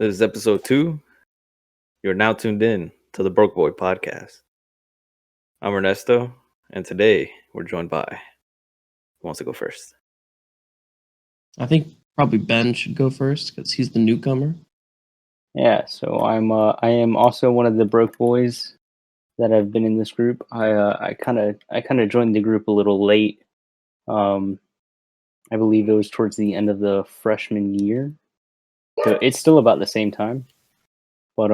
This is episode 2. You're now tuned in to the Broke Boi Podcast. I'm Ernesto, and today we're joined by... Who wants to go first? I think probably Ben should go first because he's the newcomer. Yeah, so I am also one of the broke boys that have been in this group. I kind of joined the group a little late. I believe it was towards the end of the freshman year. So it's still about the same time. But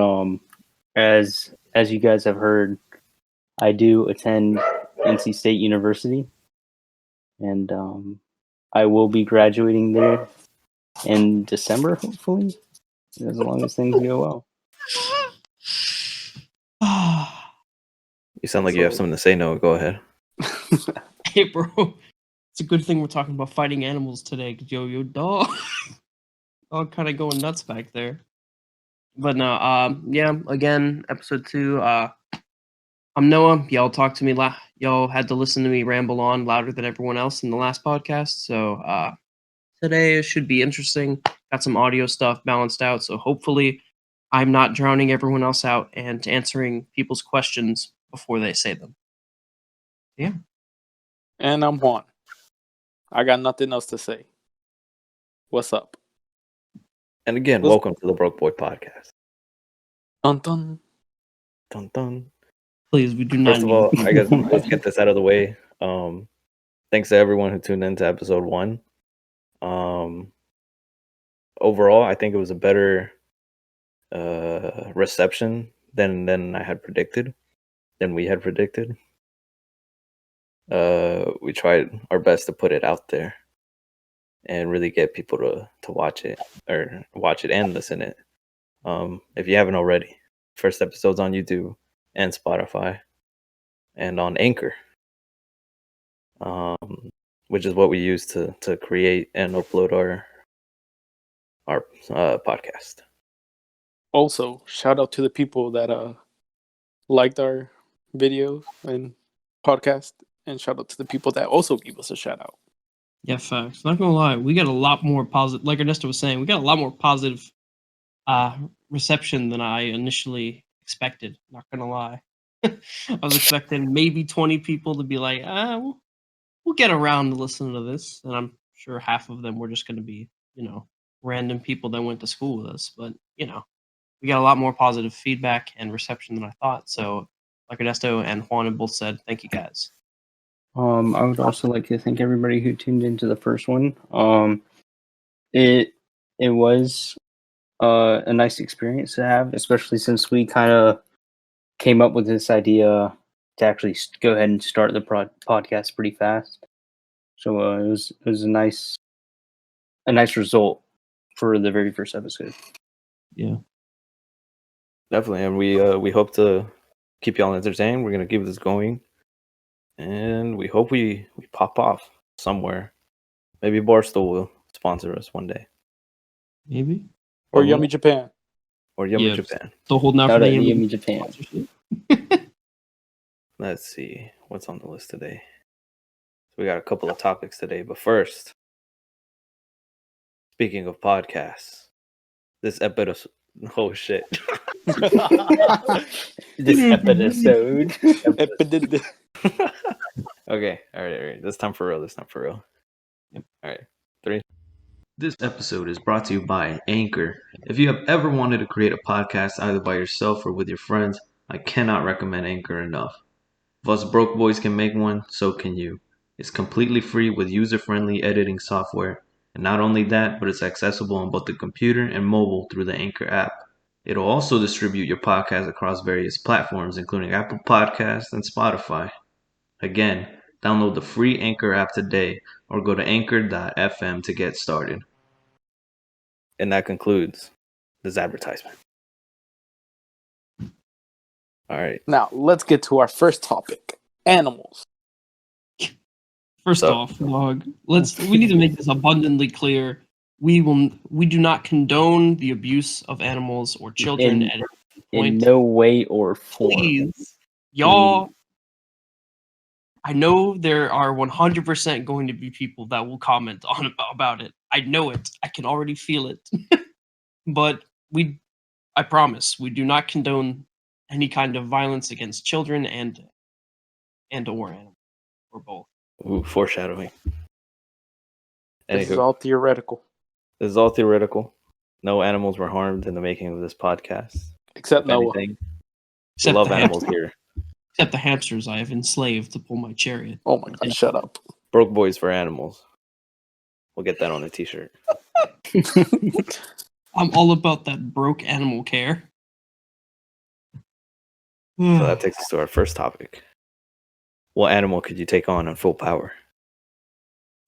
as you guys have heard, I do attend NC State University, and I will be graduating there in December, hopefully, as long as things go well. You sound like you have something to say, Noah. Go ahead. Hey, bro. It's a good thing we're talking about fighting animals today, because your dog, kind of going nuts back there. But no, yeah, again, episode 2. I'm Noah. Y'all talked to me. Y'all had to listen to me ramble on louder than everyone else in the last podcast. So today it should be interesting. Got some audio stuff balanced out. So hopefully I'm not drowning everyone else out and answering people's questions before they say them. Yeah. And I'm Juan. I got nothing else to say. What's up? And again, welcome to the Broke Boi Podcast. Dun dun. Dun dun. Please, we do not. First of all, I guess let's get this out of the way. Thanks to everyone who tuned into episode 1. Overall, I think it was a better reception than I had predicted, than we had predicted. We tried our best to put it out there and really get people to watch it and listen it. If you haven't already, first episode's on YouTube and Spotify and on Anchor, which is what we use to create and upload our podcast. Also, shout out to the people that liked our video and podcast, and shout out to the people that also gave us a shout out. Yeah, facts. Not gonna lie, we got a lot more positive. Like Ernesto was saying, we got a lot more positive reception than I initially expected. Not gonna lie, I was expecting maybe 20 people to be like, we'll get around to listening to this, and I'm sure half of them were just gonna be, random people that went to school with us. But we got a lot more positive feedback and reception than I thought. So, like Ernesto and Juan have both said, thank you guys. I would also like to thank everybody who tuned into the first one. It was a nice experience to have, especially since we kind of came up with this idea to actually go ahead and start the podcast pretty fast. So it was a nice result for the very first episode. Yeah, definitely, and we hope to keep y'all entertained. We're gonna keep this going. And we hope we pop off somewhere. Maybe Barstool will sponsor us one day. Maybe. Or Yummy Japan. Or Yummy Japan. Still holding out for the Yummy Japan. Let's see. What's on the list today? So we got a couple of topics today. But first, speaking of podcasts, this episode... Oh, shit. This episode. Okay, all right. This time for real. Yep. All right, 3. This episode is brought to you by Anchor. If you have ever wanted to create a podcast either by yourself or with your friends, I cannot recommend Anchor enough. If us broke boys can make one, so can you. It's completely free with user-friendly editing software. And not only that, but it's accessible on both the computer and mobile through the Anchor app. It'll also distribute your podcast across various platforms, including Apple Podcasts and Spotify. Again, download the free Anchor app today or go to anchor.fm to get started. And that concludes this advertisement. All right. Now, let's get to our first topic. Animals. First off, dog, we need to make this abundantly clear. We do not condone the abuse of animals or children at any point. In no way or form. Please, y'all. I know there are 100% going to be people that will comment about it. I know it. I can already feel it. But I promise, we do not condone any kind of violence against children and or animals, or both. Ooh, foreshadowing. This is Anywho, all theoretical, this is all theoretical. No animals were harmed in the making of this podcast. except If Noah. anything, we Except love the animals hamster- here. Except the hamsters I have enslaved to pull my chariot. Oh my god, shut up. Broke boys for animals. We'll get that on a t-shirt. I'm all about that broke animal care. So that takes us to our first topic. What animal could you take on full power?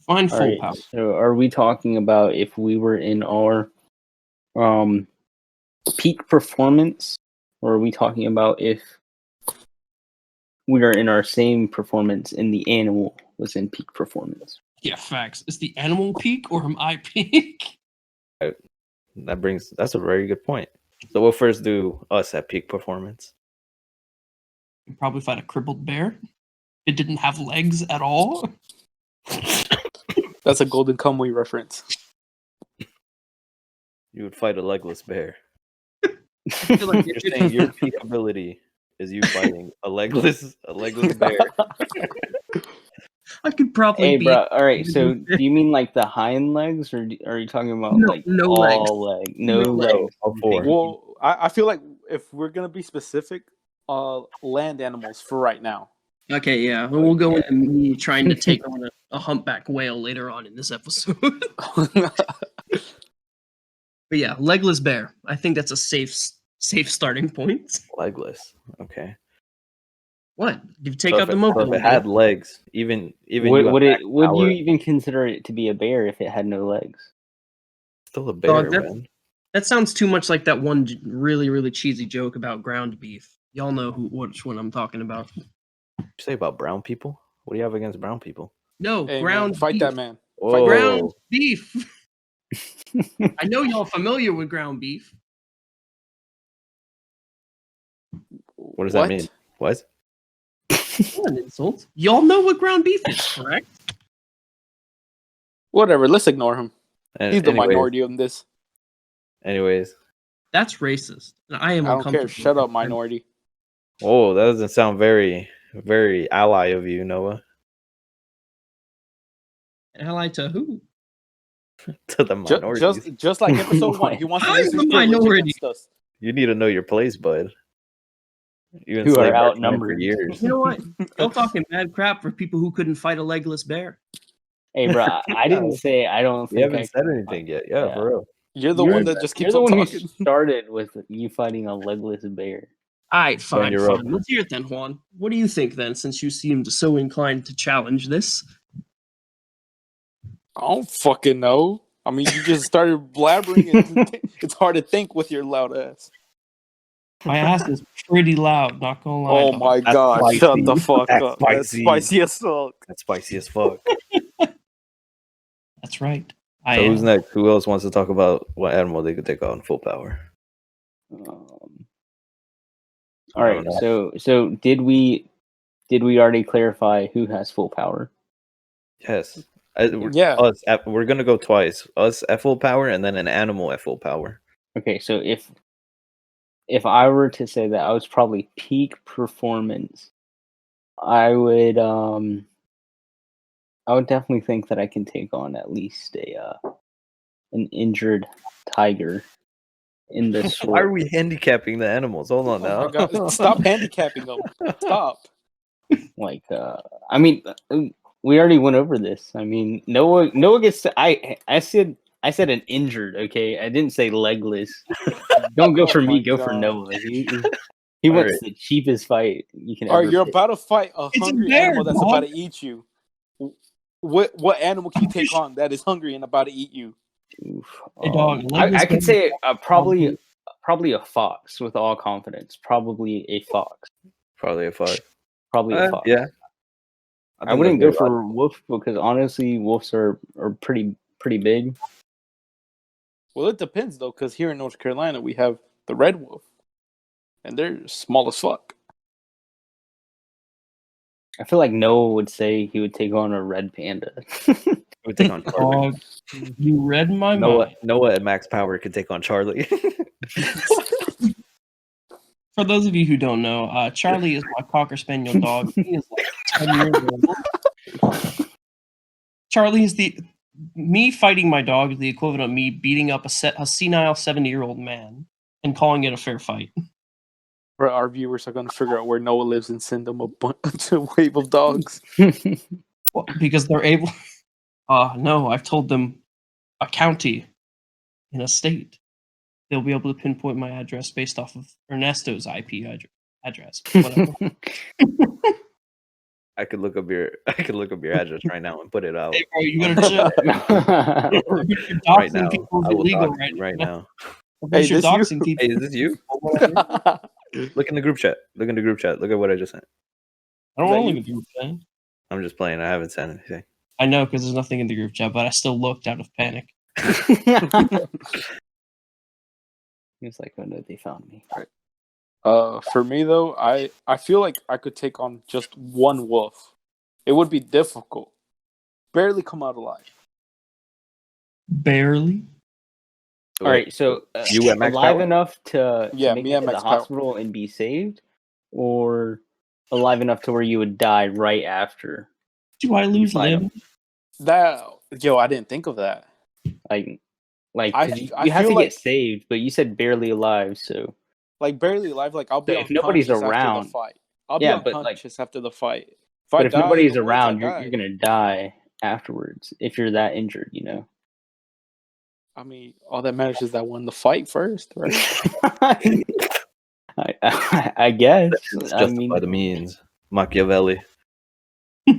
Find All full right, power. so are we talking about if we were in our peak performance, or are we talking about if we are in our same performance and the animal was in peak performance? Yeah, facts. Is the animal peak or am I peak? That's a very good point. So we'll first do us at peak performance. You'd probably fight a crippled bear. It didn't have legs at all. That's a Golden Kamuy reference. You would fight a legless bear. I feel like You're saying your peak ability is you fighting a legless bear. I could probably Hey, be. bro. All right. So, do you mean like the hind legs, or are you talking about No, like no all legs. no No legs? legs. All four. Well, I feel like if we're gonna be specific, land animals for right now. Okay, yeah. We'll go into me trying to take on a humpback whale later on in this episode. But yeah, legless bear. I think that's a safe starting point. Legless. Okay. What? You take So out if the it, so if mobile. it had legs, even Would, you would have it? Would power, you even consider it to be a bear if it had no legs? still a bear, that- man. That sounds too much like that one really, really cheesy joke about ground beef. Y'all know which one I'm talking about. What you say about brown people? What do you have against brown people? No, Hey, ground man, fight beef. that man. Whoa. Ground beef. I know y'all familiar with ground beef. What does that mean? What? Not an insult. Y'all know what ground beef is, correct? Whatever. Let's ignore him. He's the Anyways- minority in this. Anyways, That's racist. And I am I don't care. uncomfortable. Shut up, minority. whoa, that doesn't sound very, very ally of you, Noah. Ally to who? To the minorities. Just like episode 1, he wants to I'm use his the privilege minority. against us. You need to know your place, bud. You Who are enslaved our kind for outnumbered. years. You know what? Y'all talking mad crap for people who couldn't fight a legless bear. Hey, bro. I didn't say I don't We think haven't I said can anything fight. yet. Yeah, Yeah. for real. You're the You're one that just You're keeps the on one who talking. started with you fighting a legless bear. Alright, fine, you're up. fine. Let's hear it then, Juan. What do you think then, since you seemed so inclined to challenge this? I don't fucking know. I mean, you just started blabbering, and it's hard to think with your loud ass. My ass is pretty loud, not gonna lie. Oh dog. my That's god, spicy. shut the fuck That's up. That's spicy. spicy as fuck. That's spicy as fuck. That's right. I So who's am. next? Who else wants to talk about what animal they could take on full power? All right. So did we already clarify who has full power? Yes. Yeah. We're gonna go twice. Us at full power, and then an animal at full power. Okay. So if I were to say that I was probably peak performance, I would definitely think that I can take on at least an injured tiger in the sword. Why are we handicapping the animals? Hold on Oh now. my god. Stop handicapping them. Stop. Like I mean, we already went over this. I mean, Noah gets to, I said an injured, okay? I didn't say legless. Don't go Oh for me, my go for God. Noah. He wants Alright. the cheapest fight you can Alright, ever you're pick. about to fight a It's a hungry bear, animal that's dog. about to eat you. What animal can you take on that is hungry and about to eat you? Oof. Hey, dog, I legless could bear- say probably a fox with all confidence. Probably a fox. Probably a fox. Probably a fox. Yeah. I think wouldn't that's go very for wolf because honestly, wolves are pretty big. Well, it depends though, because here in North Carolina we have the red wolf, and they're small as fuck. I feel like Noah would say he would take on a red panda. would take on Charlie. Dog, you read my mind. Noah at max power could take on Charlie. For those of you who don't know, Charlie is my Cocker Spaniel dog. He is like 10 years old. Charlie is me fighting my dog is the equivalent of me beating up a senile 70-year-old man and calling it a fair fight. For our viewers are going to figure out where Noah lives and send them a wave of dogs. Well, because they're able. No, I've told them a county in a state. They'll be able to pinpoint my address based off of Ernesto's IP address. Whatever. I could look up your address right now and put it out. Hey, bro, you better chill. Right now, People I will illegal dox you right now. Hey, you're this you? doxing people. Hey, is this you? Look in the group chat. Look at what I just sent. I don't Is that want to you? look at the group chat. I'm just playing. I haven't sent anything. I know because there's nothing in the group chat, but I still looked out of panic. It's like, oh no, they found me. For me though, I feel like I could take on just one wolf. It would be difficult. Barely come out alive. Barely. All right, so You at max alive power? enough to Yeah, make me it at to the max power. hospital and be saved, or alive enough to where you would die right after? Do I lose fight limbs? I didn't think of that. Like, I 'cause you feel have to like- get saved, but you said barely alive, so Like barely alive. Like I'll be So if nobody's unconscious after around- the fight. I'll be Yeah, but, like- unconscious after the fight. but if nobody's in the woods, around, I you're die. gonna die afterwards if you're that injured, you know. I mean, all that matters is that I won the fight first, right? I guess. It's I justify mean, the means. Machiavelli. All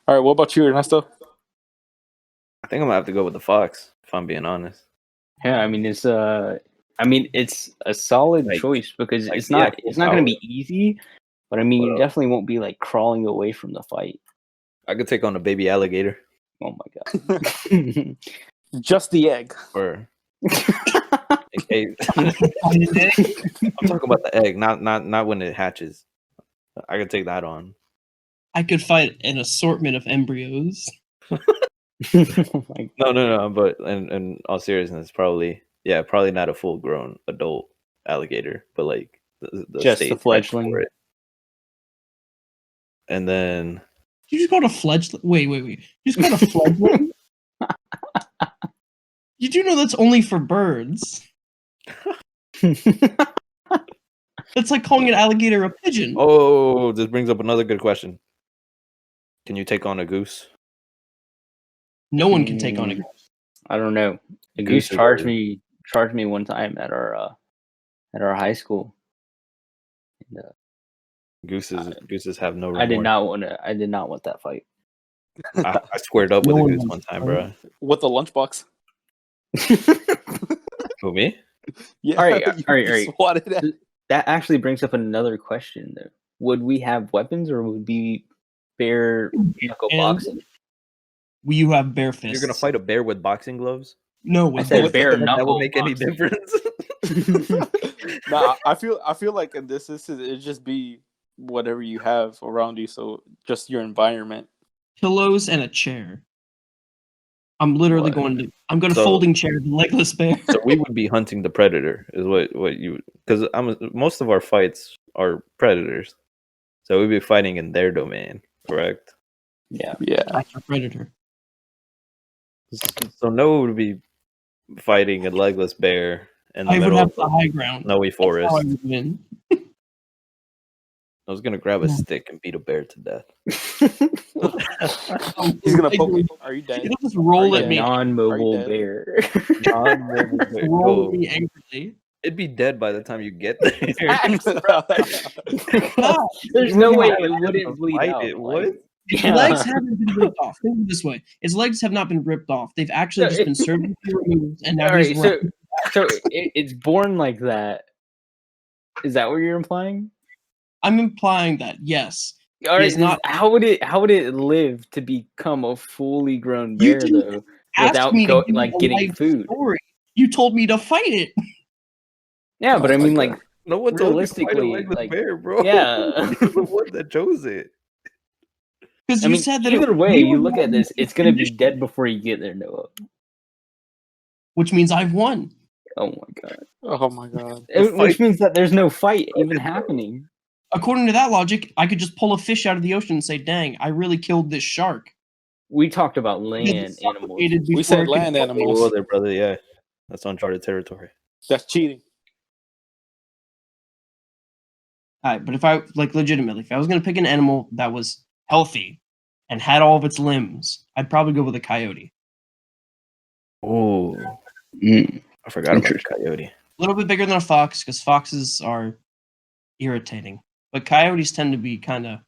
right, what about you, Ernesto? I think I'm gonna have to go with the fox. If I'm being honest. yeah, it's a solid Like- choice because like it's the not actual it's not gonna power. be easy, but I mean you Well- definitely won't be like crawling away from the fight. I could take on a baby alligator Oh my god. Just the egg. or in case. I'm talking about the egg, not when it hatches. I could take that on. I could fight an assortment of embryos. Oh my No. But in all seriousness, probably not a full grown adult alligator, but like the Just the stage right fledgling. for it. And then You just got a fledgling. Wait. You just got a fledgling. You do know that's only for birds. That's like calling an alligator a pigeon. oh, this brings up another good question. Can you take on a goose? No one can take on a goose. I don't know. A Goose goose is charged weird. me one time at our high school. And, Gooses have no remorse. I did not want that fight. I squared up with No a one goose wants one to time, fight. bro. With the lunchbox. Who, me? Yeah. All right. you swatted at- That actually brings up another question though. Would we have weapons or would we bare knuckle And- boxing? You have bare fists. You're gonna fight a bear with boxing gloves? No, I with said both. bare That knuckle would make any boxing. difference? Nah, I feel like in this instance it'd just be whatever you have around you, so just your environment. Pillows and a chair. I'm literally What? I'm going to So- folding chair the legless bear. So we would be hunting the predator, is what you, because most of our fights are predators, so we'd be fighting in their domain, correct? Yeah. Yeah. That's a predator. So Noah would be fighting a legless bear in the I would middle have of the high ground. snowy That's how forest. I would win. I was gonna grab a Yeah. stick and beat a bear to death. He's gonna poke me. Are you dead? It'll just roll Are at you me. dead? Non-mobile Are you bear. Roll at me angrily. It'd be dead by the time you get there. No, There's no way it wouldn't bleed Fight out. it, like- what? its Yeah. legs haven't been ripped off. Think of it this way: its legs have not been ripped off. They've actually No, just it- been surgically removed, and now All he's right, so running. it's born like that. Is that what you're implying? I'm implying that yes. All right, is not- how would it live to become a fully grown You bear didn't though, Ask without me to give like a getting life food? story. You told me to fight it. Yeah, but I Oh my mean, God. like, No one told you to fight a realistically, legless like- bear, bro. yeah. You're the one that chose it. Because I you mean, said that either way, we you were look at going this, into it's gonna be condition, dead before you get there, Noah. which means I've won. Oh my god. Oh my god. Which means that there's no fight even happening. According to that logic, I could just pull a fish out of the ocean and say, "Dang, I really killed this shark." We talked about Because land it's animals. suffocated We before said it could land kill me. animals. Whoa there, brother. Yeah, that's uncharted territory. That's cheating. All right, but if I legitimately, if I was gonna pick an animal that was healthy and had all of its limbs, I'd probably go with a coyote. Oh, Mm. I forgot about the coyote. A little bit bigger than a fox because foxes are irritating, but coyotes tend to be kind of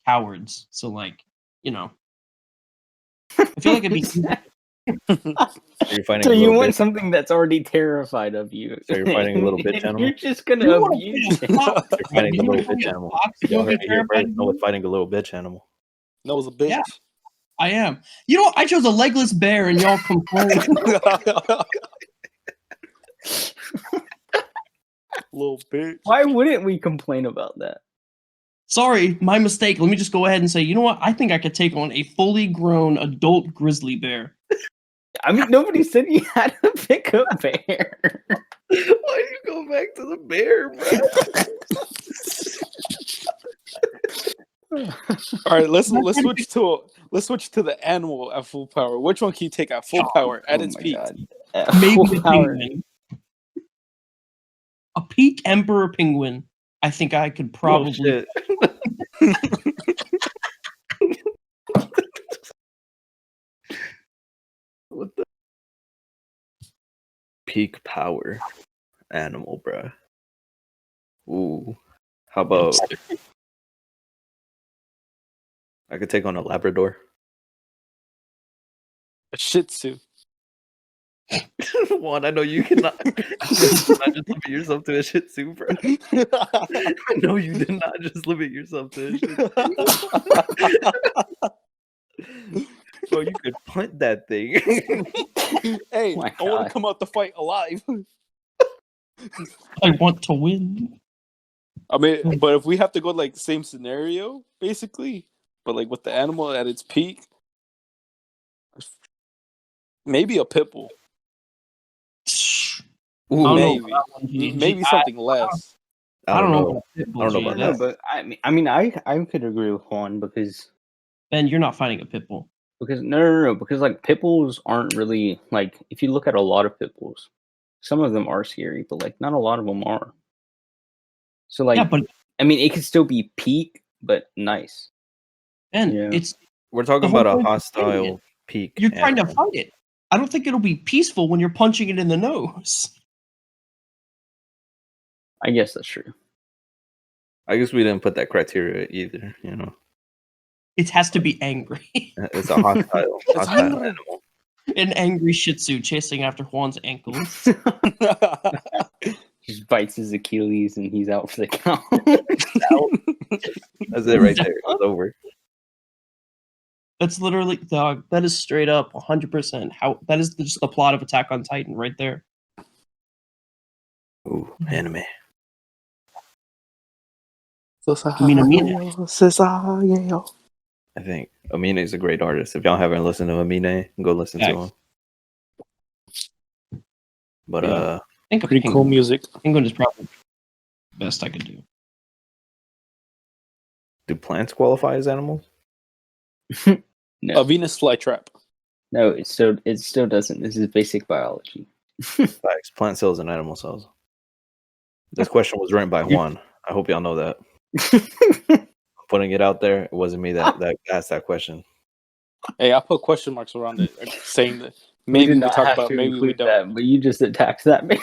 cowards. So, like, you know, I feel like it'd be. You're fighting So a you little want bitch. something that's already terrified of you. So you're fighting a little bitch And animal? you're just gonna You wanna abuse fight a it. fox, You're fighting you a wanna little fight bitch a animal. fox, you Y'all wanna heard get me here terrified first. of No, me? it's fighting a little bitch animal. That was a bitch. Yeah. I am. You know, I chose a legless bear, and y'all complain. Little bitch. Why wouldn't we complain about that? Sorry, my mistake. Let me just go ahead and say, you know what? I think I could take on a fully grown adult grizzly bear. I mean, nobody said you had to pick a bear. Why do you go back to the bear, bro? All right, let's switch to the animal at full power. Which one can you take at full power at its peak? Maybe Full a power. penguin. A peak emperor penguin. I think I could probably. Bullshit. What the peak power animal, bruh? Ooh, how about I could take on a Labrador? A Shih Tzu. Juan, I know you cannot. You did not just limit yourself to a Shih Tzu, bro. I know you did not just limit yourself to a Shih Tzu. Bro, you could punt that thing. Hey, Oh my I want God. to come out the fight alive. I want to win. I mean, but if we have to go like same scenario, basically, but like with the animal at its peak, maybe a pit bull. I don't know Maybe. about that one, G. Maybe something less. I don't know about pit bull, I don't know G. about No, that. but I mean, I could agree with Juan because Ben, you're not fighting a pit bull. no, because like pit bulls aren't really like if you look at a lot of pit bulls, some of them are scary, but like not a lot of them are. So like, Yeah, but I mean, it could still be peak, but nice. Ben, Yeah. it's We're talking the whole about a point of fighting hostile it. peak. You're trying to animal. fight it. I don't think it'll be peaceful when you're punching it in the nose. I guess that's true. I guess we didn't put that criteria either. You know, It has to be angry. it's a hostile hungry. animal. An angry Shih Tzu chasing after Juan's ankles. Just bites his Achilles and he's out for the count. That's it right there. It's over. That's literally, dog. That is straight up 100%. How that is just the plot of Attack on Titan right there. Ooh, anime. I think Amine is a great artist. If y'all haven't listened to Amine, go listen to him. But Yeah. I think a Pretty cool music. Penguin is probably the best I could do. do plants qualify as animals? No, A Venus flytrap. no, it still doesn't. This is basic biology. Facts. Plant cells and animal cells. This question was written by Juan. I hope y'all know that. Putting it out there, it wasn't me that asked that question. Hey, I put question marks around it, saying that We maybe did we not talk have about, to maybe we include don't. that, but you just attacked that man.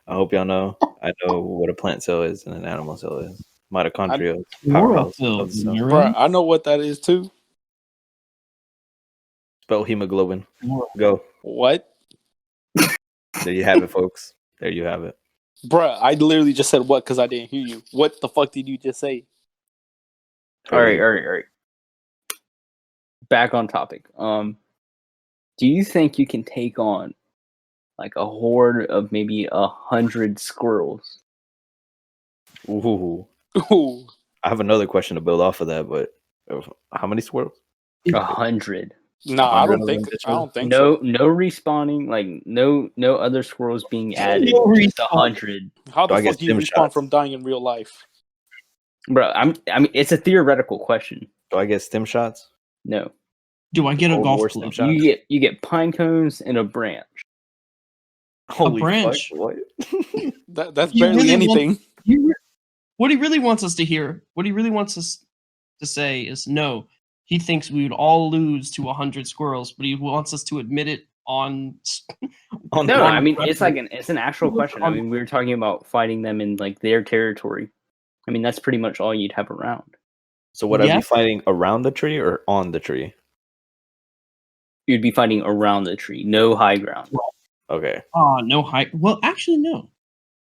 I hope y'all know. I know what a plant cell is and an animal cell is. Mitochondria, powerhouse Chlorophyll, of the cell. you're Bro, right. I know what that is too. Spell hemoglobin. Go. What? There you have it, folks. There you have it. Bruh, I literally just said what because I didn't hear you. What the fuck did you just say? All right. Back on topic. Do you think you can take on like a horde of maybe 100 squirrels? Ooh. Ooh. I have another question to build off of that, but How many squirrels? 100. No, I 100 don't of think. them I don't think No, so. no respawning. Like no other squirrels being added. No Just respawn. 100. How Do the I get fuck do you stim respawn shots? from dying in real life? Bro, I mean, it's a theoretical question. Do I get stim shots? No, Do I get a Cold golf War club? stim you shot? get pine cones and a branch. Holy branch. fuck! What? That's You barely really anything. What he really wants us to hear, what he really wants us to say is no. He thinks we would all lose to 100 squirrels, but he wants us to admit it on. On No, on I mean record. it's an actual question. I mean, we were talking about fighting them in like their territory. I mean, that's pretty much all you'd have around. So would I Yeah. be fighting around the tree or on the tree? You'd be fighting around the tree, no high ground. Okay. No height. Well, actually, no.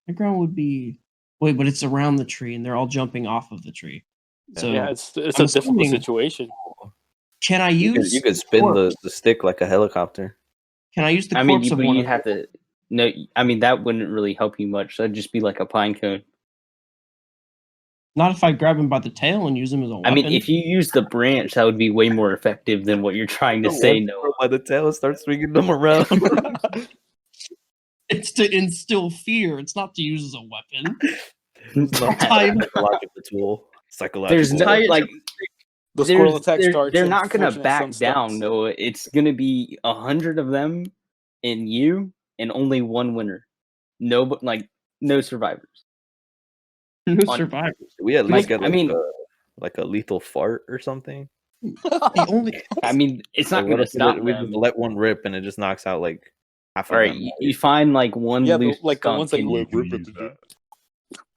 High ground would be wait, but it's around the tree, and they're all jumping off of the tree. So Yeah, it's I'm a difficult assuming- situation. can I You use? could spin corpse? the stick like a helicopter. Can I use the I mean, corpse of but one you'd of have to. No, I mean that wouldn't really help you much. That'd just be like a pine cone. Not if I grab him by the tail and use him as a weapon. I mean, if you use the branch, that would be way more effective than what you're trying to say. No, By the tail and start swinging them around. it's to instill fear. It's not to use as a weapon. It's not Tie him- a psychological tool. Psychological. there's no Tie it- like. The squirrel There's- attack they're, starts. They're and not gonna Fortunate back Son down, stops. Noah. It's gonna be 100 of them and you, and only one winner. No, but like no survivors. No On- survivors. We at least Like, get I mean- like a lethal fart or something. The only I mean, it's not Like, what gonna if stop we them. just let one rip and it just knocks out like half of All right, them. you find like one Yeah, loose like the skunk ones that and you you would can rip use it.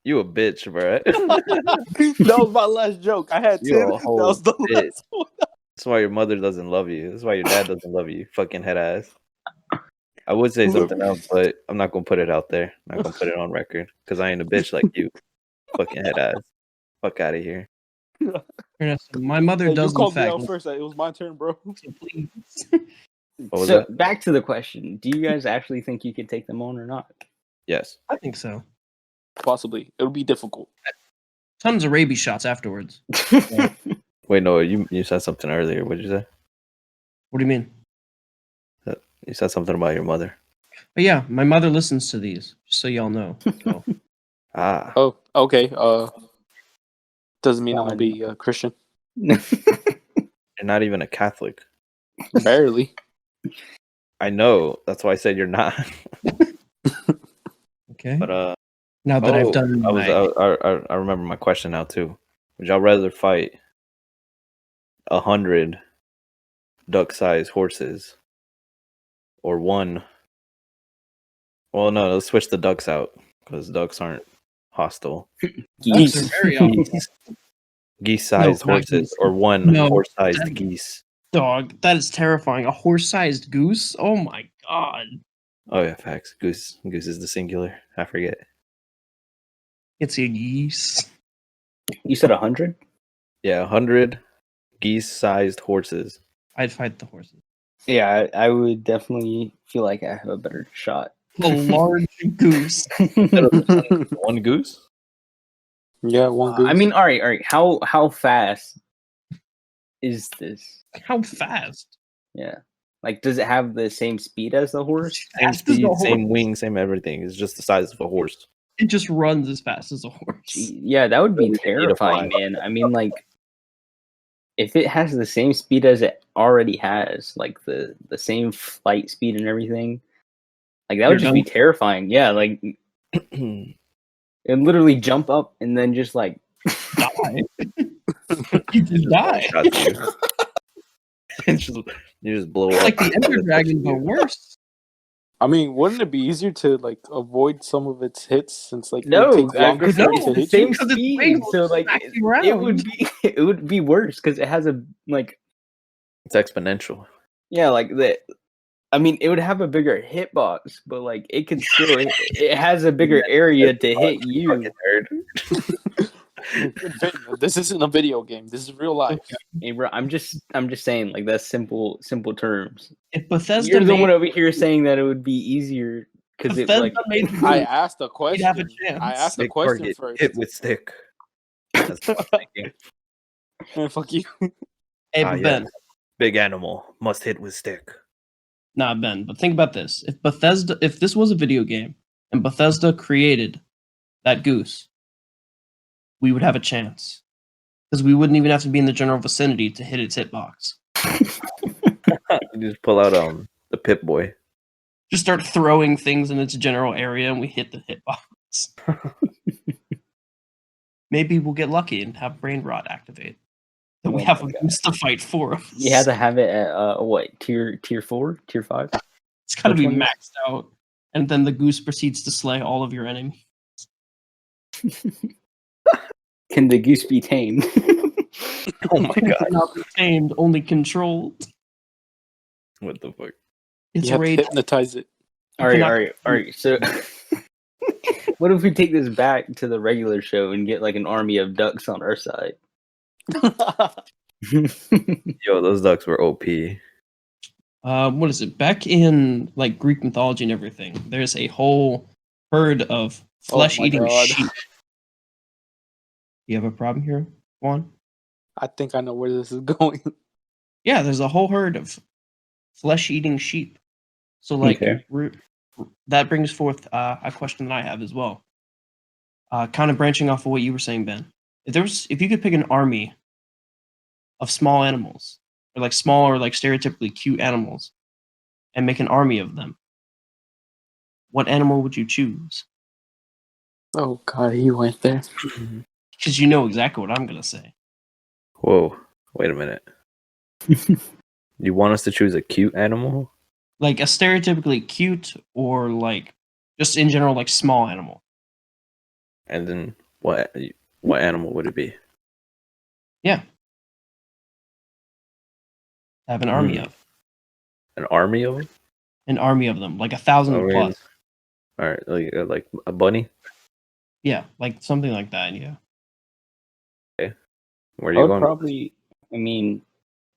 You a bitch, bro. That was my last joke. I had You 10. a That whole was the bitch. last one. That's why your mother doesn't love you. That's why your dad doesn't love you. Fucking head ass. I would say something else, but I'm not gonna put it out there. I'm not gonna put it on record because I ain't a bitch like you. Fucking head ass. Fuck out of here. Ernesto, my mother Hey, does you in called me fact. out first. It was my turn, bro. Please. What was So that? back to the question: do you guys actually think you could take them on or not? Yes. I think so. Possibly. It'll be difficult. Tons of rabies shots afterwards. Wait, no. You said something earlier. What did you say? What do you mean? You said something about your mother. But yeah, my mother listens to these, just so y'all know. So, Ah. Oh, okay. Doesn't mean I'm gonna Fine. be a Christian. You're not even a Catholic. Barely. I know. That's why I said you're not. okay. But Now that I've done I remember my question now too. Would y'all rather fight 100 duck-sized horses or one? Well, no, let's switch the ducks out because ducks aren't hostile. Ducks are very awesome. Geese-sized No, not horses geese. or one No. horse-sized geese. Dog, that is terrifying. A horse-sized goose? Oh my god. Oh yeah, facts. Goose is the singular. I forget. It's a geese. You said 100? Yeah, 100 geese-sized horses. I'd fight the horses. Yeah, I would definitely feel like I have a better shot. A large goose. One goose? Yeah, one goose. I mean, all right. How fast is this? How fast? Yeah, like does it have the same speed as the horse? Same Fast as speed, a horse. same wing, same everything. It's just the size of a horse. It just runs as fast as a horse. Gee, yeah, that would be Maybe they need to terrifying, fly. man. I mean, like, if it has the same speed as it already has, like the same flight speed and everything, like that would You're just be terrifying. Yeah, like it literally jump up and then just like Die. You just die. Got you. You just blow up. Like the Ender Dragon, but worse. I mean, wouldn't it be easier to like avoid some of its hits since like no, it takes longer because for no, it to it's the hit same you? Because its speed. wings will So like smack you around. it would be worse because it has a like It's exponential. yeah like the. I mean, it would have a bigger hitbox, but like it could still it has a bigger area to hit you. Fucking nerd. This isn't a video game. This is real life. Hey, bro, I'm just saying like that's simple terms. If Bethesda You're the made, one over here saying that it would be easier because it Bethesda like made I Doom, asked a question. have a chance. I asked a Stick question target, first. hit with stick. That's what I'm thinking. Man, fuck you. Hey, but Ben, yes. Big animal must hit with stick. nah, Ben. But think about this: if this was a video game, and Bethesda created that goose, we would have a chance because we wouldn't even have to be in the general vicinity to hit its hitbox. You just pull out the Pip Boy. Just start throwing things in its general area, and we hit the hitbox. Maybe we'll get lucky and have brain rot activate. Then we Oh have my a God. goose to fight for us. You had to have it at what tier 4, tier 5? It's got to Which be one is- maxed out, and then the goose proceeds to slay all of your enemies. Can the goose be tamed? Oh my god! Not tamed, only controlled. What the fuck? It's You have to raid. hypnotize it. all right, cannot- all right. So, what if we take this back to the regular show and get like an army of ducks on our side? Yo, those ducks were OP. What is it? Back in like Greek mythology and everything, there's a whole herd of flesh-eating God. sheep. You have a problem here, Juan? I think I know where this is going. Yeah, there's a whole herd of flesh-eating sheep. So, like, Okay. that brings forth a question that I have as well. Kind of branching off of what you were saying, Ben. If you could pick an army of small animals, or like small or like stereotypically cute animals, and make an army of them, what animal would you choose? Oh god, he went there. Because you know exactly what I'm gonna say. Whoa! Wait a minute. You want us to choose a cute animal? Like a stereotypically cute or like just in general like small animal. And then what animal would it be? Yeah. Have an army of. An army of them? An army of them. Like 1,000 Oh, really? plus. All right, like a bunny. Yeah, like something like that, yeah. Where are I you would going? probably. I mean,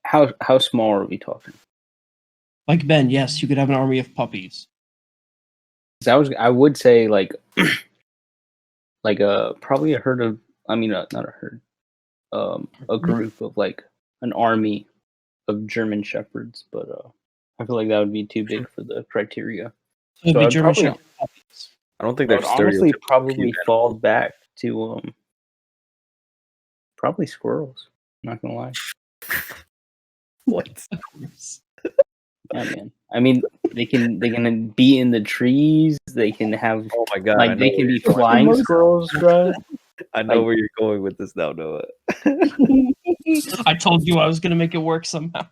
how small are we talking? Like Ben, yes, you could have an army of puppies. 'Cause I would say like probably a herd of. I mean, not a herd. A group of like an army of German shepherds, but I feel like that would be too big for the criteria. So it'd So be I'd German probably- Shepherd puppies. I don't think I they're would honestly stereotypical probably cute fall back to probably squirrels. Not gonna lie. What? Of course. Yeah, man. I mean, they can be in the trees. They can have Oh my god! I like know they can where be you're going. flying Most- squirrels, bro. I know like- where you're going with this now, Noah. I told you I was gonna make it work somehow.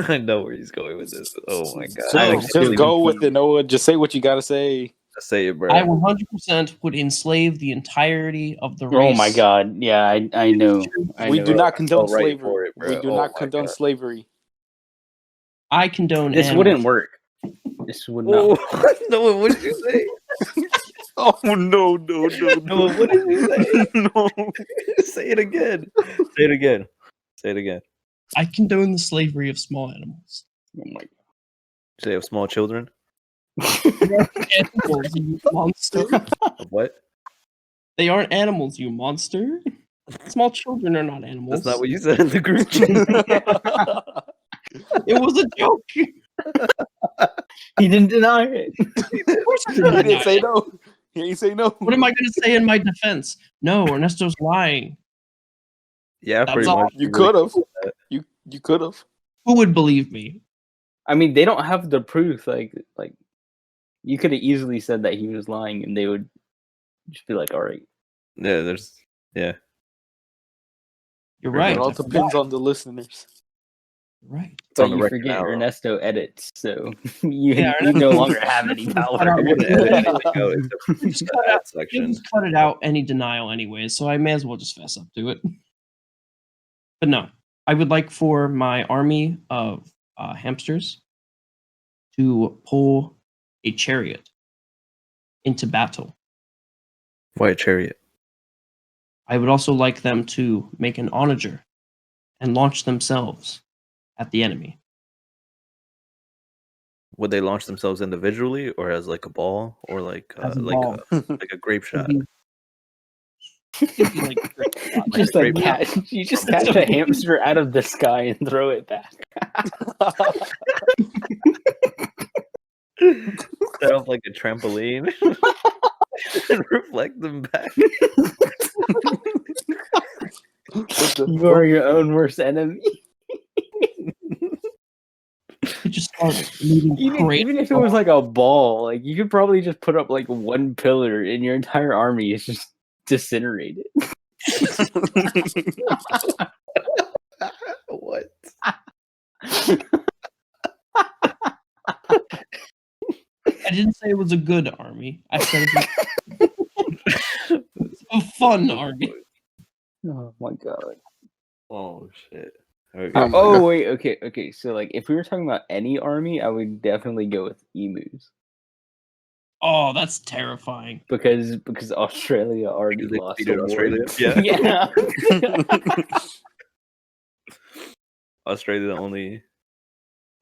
I know where he's going with this. Oh my god! So, I just actually go would with it, Noah. Just say what you gotta say. Just say it, bro. I 100% would enslave the entirety of the race. Oh my god! Yeah, I know. I We know. do not condone Go right slavery. for it, bro. We do Oh not my condone God. slavery. I condone This animals. wouldn't work. This would not. Oh, Noah, what did you say? Oh no, no, no, Noah, what did you say? no. Say it again. Say it again. Say it again. I condone the slavery of small animals. Oh my god. Say of small children. Animals, you monster. Of what? They aren't animals, you monster. Small children are not animals. That's not what you said in the group chat. It was a joke. He didn't deny it. Of course I He didn't didn't say deny it. no. He ain't say no. What am I going to say in my defense? No, Ernesto's lying. Yeah, That's pretty all. much. You could have. You could have. Who would believe me? I mean, they don't have the proof. Like you could have easily said that he was lying, and they would just be like, "All right." Yeah, yeah. You're Right. right. It all I forgot. depends on the listeners. You're right. It's on But the you record forget now, though. Ernesto edits, so Yeah, you no Ernesto- longer have any power. I wouldn't edit anything out except for Just the cut ad out- You section. just cut it out any denial anyway, so I may as well just fess up to it. But no, I would like for my army of hamsters to pull a chariot into battle. White chariot. I would also like them to make an onager and launch themselves at the enemy. Would they launch themselves individually or as like a ball or like As a ball. like a grape shot? Just like you just catch a hamster out of the sky and throw it back. Set up like a trampoline and reflect them back. You are your own worst enemy. You just start leaving Even if it was like a ball, like you could probably just put up like one pillar and your entire army is just disintegrated. What? I didn't say it was a good army. I said it's a fun army. Oh my god. Oh shit. Okay. Oh wait, okay. So like, if we were talking about any army, I would definitely go with emus Oh, that's terrifying. because Australia already They lost defeated the war. Australia. Yeah. Yeah. Australia, the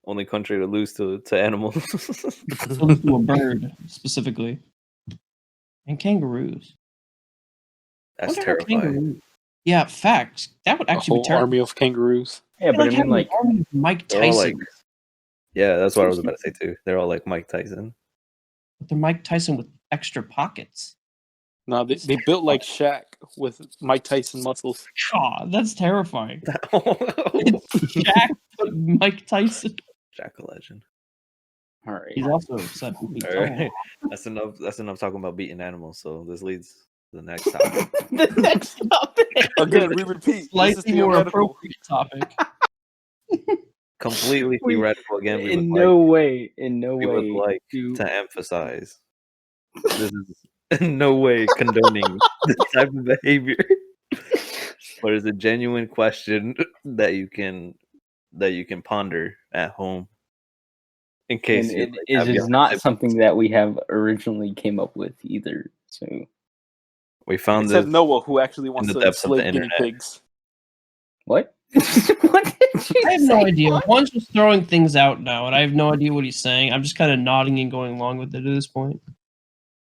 only country to lose to animals. To a bird specifically, and kangaroos. That's Wonder how terrifying. kangaroos- Yeah, facts. That would A actually be whole terrifying. army of kangaroos. Yeah, but I mean, having like, an army of Mike They're all Tyson. like, yeah, that's what I was about to say too. They're all like Mike Tyson. But they're Mike Tyson with extra pockets. No, they built like Shaq with Mike Tyson muscles. Aw, that's terrifying. Jack Mike Tyson. Jack a legend. all right. He's also 7 feet All tall. right. That's enough talking about beating animals. So this leads to the next topic. The next topic. Again, we repeat. This is Slightly more theoretical. appropriate topic. Completely We- theoretical again. We In would no like, way, in no we way, would like do to emphasize this is in no way condoning this type of behavior, but it's a genuine question that you can ponder at home in case and you it like, is have is young not siblings. something that we have originally came up with either. So We found Except this. Noah, who actually wants the to depths of the enslave guinea internet. pigs. what? What did you I have no say? idea. Juan's just throwing things out now, and I have no idea what he's saying. I'm just kind of nodding and going along with it at this point.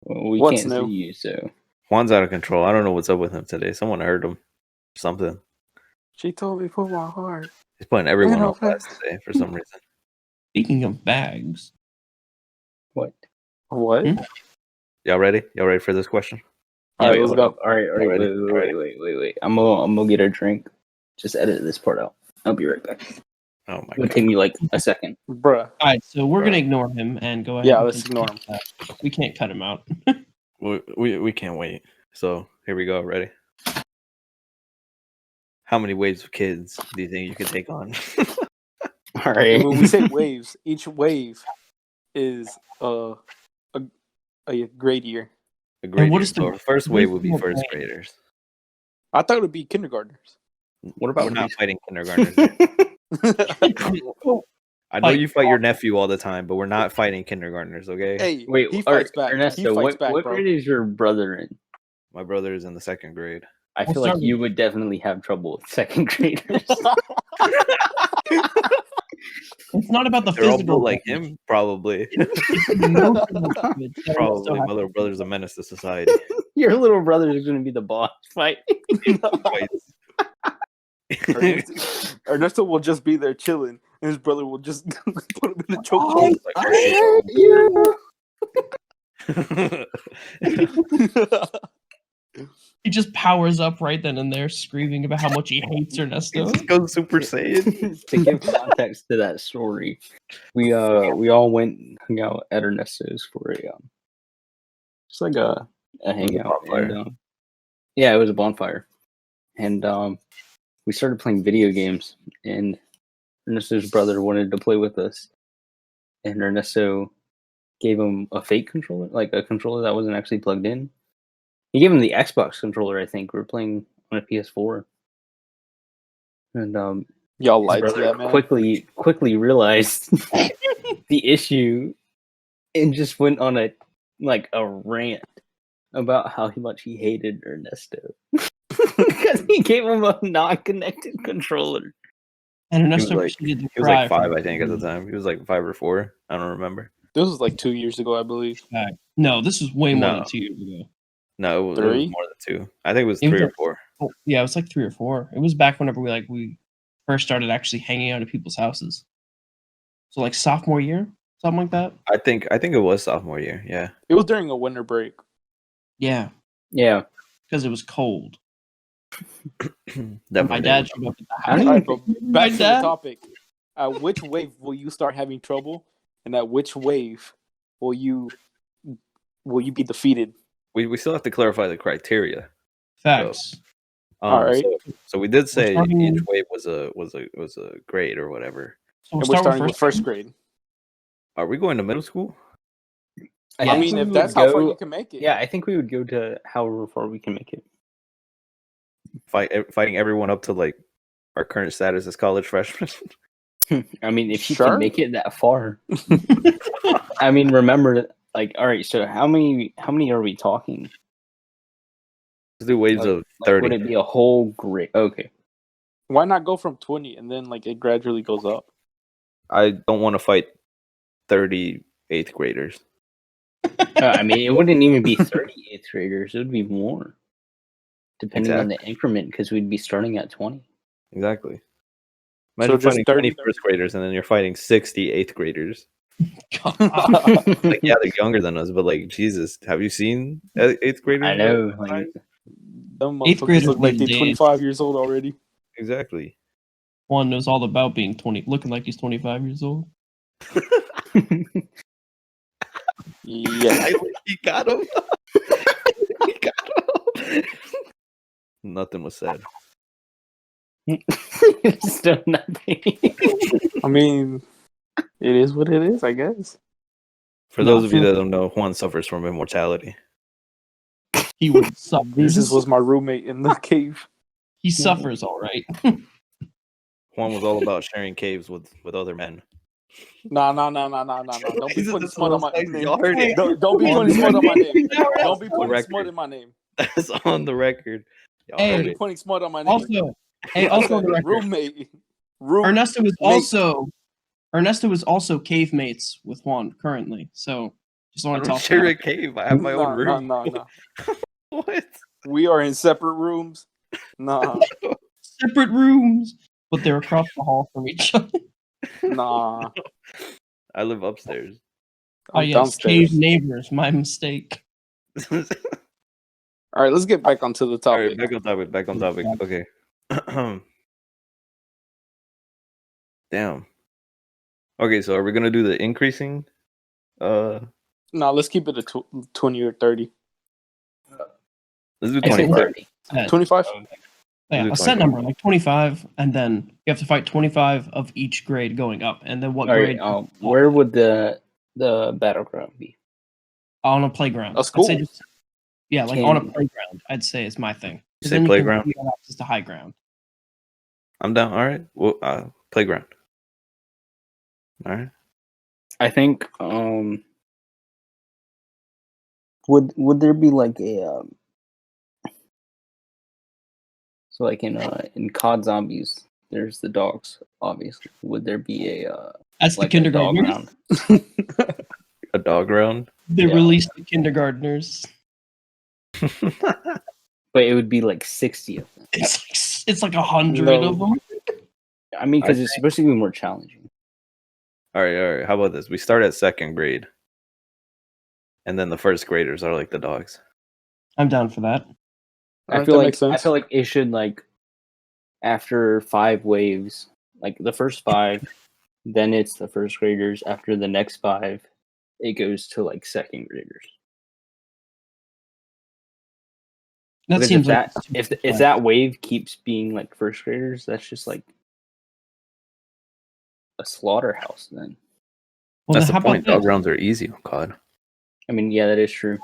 Well, we What's can't new? see you, so Juan's out of control. I don't know what's up with him today. Someone heard him. Something. She told me put my heart. He's putting everyone Man, on blast today for some reason. Speaking of bags, what? What? Hmm? Y'all ready? Y'all ready for this question? All right, Wait, let's hold go. up. All right, Ready? wait. I'm gonna get a drink. Just edit this part out. I'll be right back. Oh my It'll god. take me like a second. Bruh. all right. So we're gonna ignore him and go ahead. Yeah, and let's ignore continue. We can't cut him out. We can't wait. So here we go. Ready? How many waves of kids do you think you can take on? All right. When we say waves, each wave is a grade year. A grade what year. is the- So the first wave would be what is the first grade? graders. I thought it would be kindergartners. What about We're not preschool? fighting kindergartners. I know you fight your nephew all the time, but we're not fighting kindergartners, okay? Hey, Wait, he fights back. Ernesto, He fights back, what bro. grade is your brother in? My brother is in the second grade. I We'll feel like start you would definitely have trouble with second graders. It's not about the They're all physical. built like him, probably. Probably. My little brother's a menace to society. Your little brother is going to be the boss fight. Fights. Ernesto will just be there chilling, and his brother will just put him in the Oh, chokehold. He just powers up right then and there, screaming about how much he hates Ernesto. Just goes Super Saiyan. To give context to that story, we all went and hung out at Ernesto's for a just like a hangout. bonfire. And, yeah, it was a bonfire, and we started playing video games. And Ernesto's brother wanted to play with us, and Ernesto gave him a fake controller, like a controller that wasn't actually plugged in. He gave him the Xbox controller, I think. We were playing on a PS4. And Y'all his lied to brother that man. quickly realized the issue and just went on a rant about how much he hated Ernesto. Because he gave him a non-connected controller. And He was Ernesto like, proceeded to he was cry like 5, for I think, at the time. He was like 5 or 4. I don't remember. This was like 2 years ago, I believe. No, this was way more No. than 2 years ago. No, it was 3? more than 2. I think it was It was 3 or like- 4. Oh, yeah, it was like 3 or 4. It was back whenever we first started actually hanging out at people's houses. So like sophomore year, something like that. I think it was sophomore year. Yeah. It was during a winter break. Yeah, Yeah. because it was cold. Definitely. And my dad showed up at the I house. don't All even right, but My back to the dad? topic. At which wave will you start having trouble, and at which wave will you be defeated? We still have to clarify the criteria. Facts. All right. So we did say starting- each wave was a grade or whatever. So And we're starting with first grade. Are we going to middle school? Yeah. I mean, if that's how far you can make it. Yeah, I think we would go to however far we can make it. Fighting everyone up to like our current status as college freshmen. I mean, if you Sure. can make it that far. I mean, remember, like, all right. So how many are we talking? Let's do waves of Like, 30. would it be a whole grade? Okay. Why not go from 20 and then like it gradually goes up? I don't want to fight 30 8th graders. I mean, it wouldn't even be 38th graders. It would be more, depending on the increment, because we'd be starting at 20. Exactly. Imagine just fighting 30 20 first graders and then you're fighting 60 8th graders. Like, yeah, they're younger than us, but like, Jesus, have you seen 8th graders? I know. Like, Them Eighth motherfuckers graders look like these they're days. 25 years old already. Exactly. Juan knows all about being 20, looking like he's 25 years old. Yeah. He got him. He got him. Nothing was said. still nothing. I mean, it is what it is, I guess. For those of you that don't know, Juan suffers from immortality. He would suffer. Jesus was my roommate in the cave. He suffers, all right. Juan was all about sharing caves with other men. Nah. Don't be putting smut on my name. Y'all heard it. Don't be putting smut on my name. Don't be On putting record. smut in my name. That's on the record. Y'all Hey. Don't heard be it. putting smut on my name. Also on the record, Roommate. Ernesto is Mate. also cave mates with Juan currently. So just I want to don't talk share about a cave. I have my own room. No. What? We are in separate rooms. Nah. separate rooms, but they're across the hall from each other. Nah. I live upstairs. Oh I'm yes, downstairs. cave neighbors. My mistake. All right, let's get back onto the All topic. right, back on topic. Okay. Damn. Okay, so are we gonna do the increasing? No, let's keep it at 20 or 30. Let's do I say 25. 25? Yeah, Do a set 25. number like 25, and then you have to fight 25 of each grade going up, and then what all right. grade? Where would the battleground be? On a playground. A school? I'd say just, yeah, like on a Can- playground. I'd say is my thing. 'Cause Say then playground? You have access to high ground. I'm down. All right. Well, playground. All right. I think. Would there be like a so like in COD Zombies, there's the dogs. Obviously, would there be a That's like the a dog kindergartners. round? A dog round. They Yeah. released the kindergartners. But it would be like 60 of them. It's like 100 No. of them. I mean, because I it's supposed to be more challenging. All right. How about this? We start at second grade, and then the first graders are like the dogs. I'm down for that. I Alright, feel that like makes sense. it should like after 5 waves, like the first 5, then it's the first graders. After the next 5, it goes to like second graders. That Because seems like if that wave keeps being like first graders, that's just like a slaughterhouse. Then well, That's then the how point. about Dog this? rounds are easy on COD. I mean, yeah, that is true.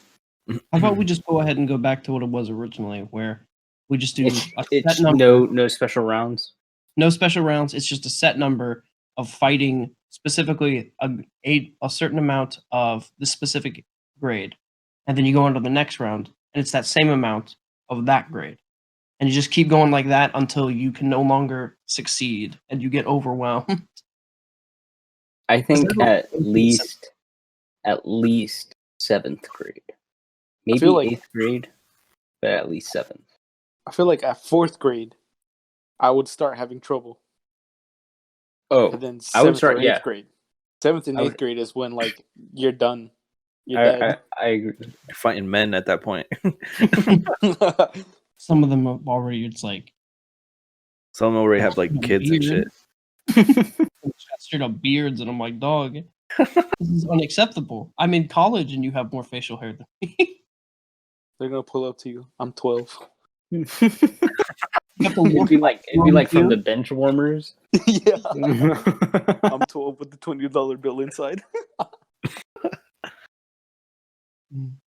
How about we just go ahead and go back to what it was originally, where we just do It's a set number, no special rounds. no special rounds. It's just a set number of fighting specifically a certain amount of the specific grade, and then you go on to the next round, and it's that same amount of that grade, and you just keep going like that until you can no longer succeed and you get overwhelmed. I think that at least 7th grade, maybe feel like- 8th grade. but at least 7th. I feel like at 4th grade, I would start having trouble. Oh, And then I would 7th start. or 8th Yeah, grade. 7th and I 8th would- grade is when like you're done. You're dead. I agree. You're fighting men at that point. Some of them are already, it's like Some already have like kids and shit. straight up beards, and I'm like, dog, this is unacceptable. I'm in college and you have more facial hair than me. They're gonna pull up to you. I'm 12. You have to It'd be like from the beard? bench warmers. Yeah. Yeah, I'm 12 with the $20 bill inside.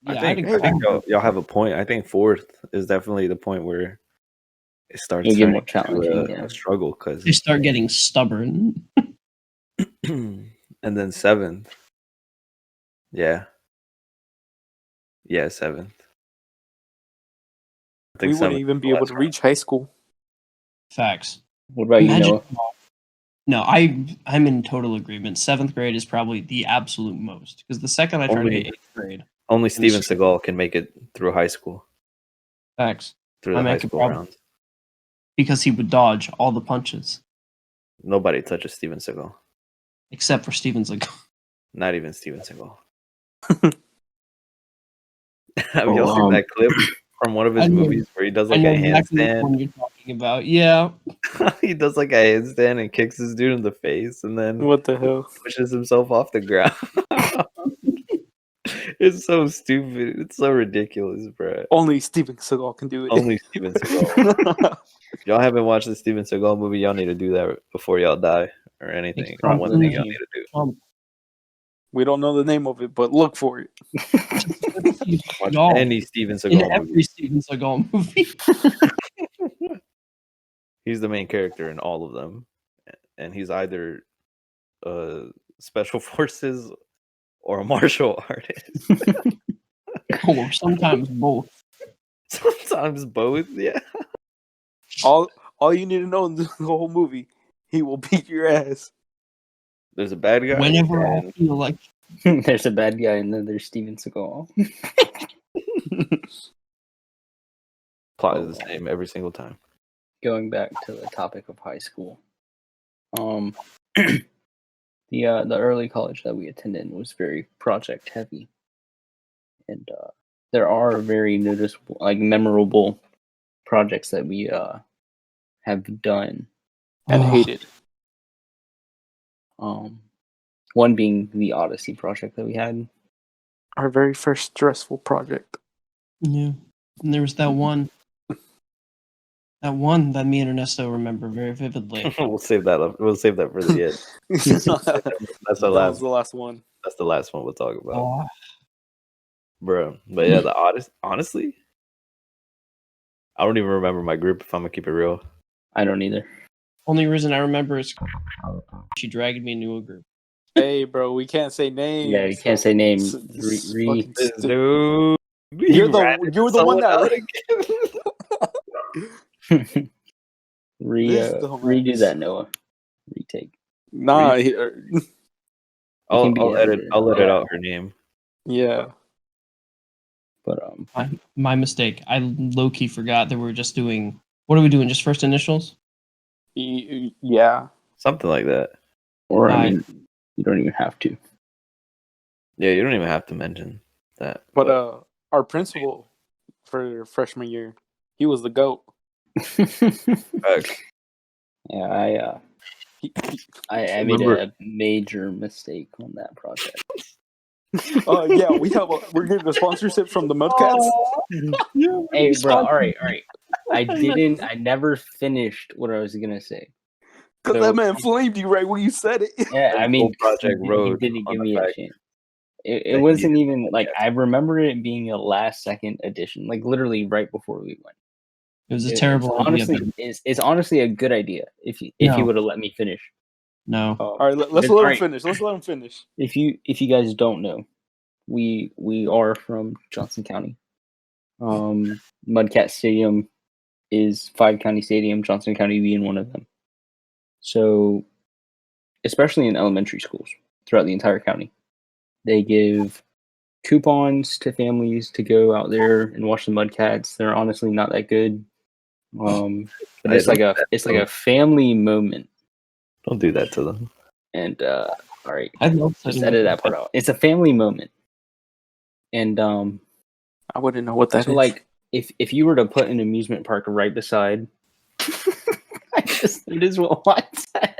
Yeah, I think y'all have a point. I think 4th is definitely the point where it starts It'll get turning more challenging, into yeah. a struggle because they start getting stubborn. and then 7th. Yeah. Yeah, 7th. I We think wouldn't 7th even be is the able to last reach high school. Facts. What about you, Imagine- Noah? No, I'm in total agreement. 7th grade is probably the absolute most, because the second I try to Only- hit 8th grade. Only Steven Seagal can make it through high school, Facts. through the I mean, I high could school prob- rounds. Because he would dodge all the punches, Nobody touches Steven Seagal. except for Steven Seagal. Not even Steven Seagal. Have y'all seen Oh, that clip from one of his I know- movies where he does I like know a exactly which handstand? one you're talking about. Yeah. He does like a handstand and kicks this dude in the face and then What the hell? pushes himself off the ground. It's so stupid. It's so ridiculous, bro. Only Steven Seagal can do it. Only Steven Seagal. If y'all haven't watched the Steven Seagal movie, y'all need to do that before y'all die or anything. It's One thing y'all probably- need to do. We don't know the name of it, but look for it. Watch Y'all, any Steven in Seagal every movie. Steven Seagal movie. He's the main character in all of them, and he's either special forces or a martial artist. Or sometimes both. Sometimes both. Yeah. All you need to know in the whole movie, he will beat your ass. There's a bad guy. Whenever I and feel like there's a bad guy and then there's Steven Seagal. plot is the same every single time. Going back to the topic of high school, the early college that we attended was very project heavy, and there are very noticeable, like memorable projects that we have done. And Ugh. hated. One being the Odyssey project that we had. Our very first stressful project. Yeah. And there was that one that me and Ernesto remember very vividly. We'll save that up. We'll save that for the end. That's That the was last. the last one. That's the last one we'll talk about, Oh, bro. But yeah, the Odyssey. Honestly, I don't even remember my group. If I'm gonna keep it real. I don't either. only reason I remember is she dragged me into a group. Hey, bro, we can't say names. Yeah, you can't say names. It's Re- fucking This stupid. dude. You're the one that This dumbass. redo that, Noah. Retake. Nah. I'll can be edit. edited. I'll edit out her name. Yeah. But My mistake. I low key forgot that we were just doing. What are we doing? Just first initials? Yeah. Something like that. or I Right. mean, you don't even have to. Yeah, you don't even have to mention that. But our principal for freshman year, he was the GOAT. Facts. Yeah, He- I made Remember- a major mistake on that project. yeah, we're getting a sponsorship from the Mudcats. Hey, bro, all right. I never finished what I was gonna say. Because So- that man flamed you right when you said it. Yeah, I mean, Project he Road didn't on give the me a fact chance. that It he wasn't didn't even like podcast. I remember it being a last second edition, like literally right before we went. It was a terrible idea. Honestly, but it's honestly a good idea if you No. would have let me finish. no. All right, let's All let him right. finish. Let's let him finish. If you guys don't know, we are from Johnson County. Mudcat Stadium is 5-county stadium, Johnson County being one of them. So, especially in elementary schools throughout the entire county, they give coupons to families to go out there and watch the Mudcats. They're honestly not that good. But it's like a family moment. Don't do that to them. And all right, I love just setting edit up that part out. It's a family moment. And I wouldn't know what that so is. like if you were to put an amusement park right beside, it is what I said.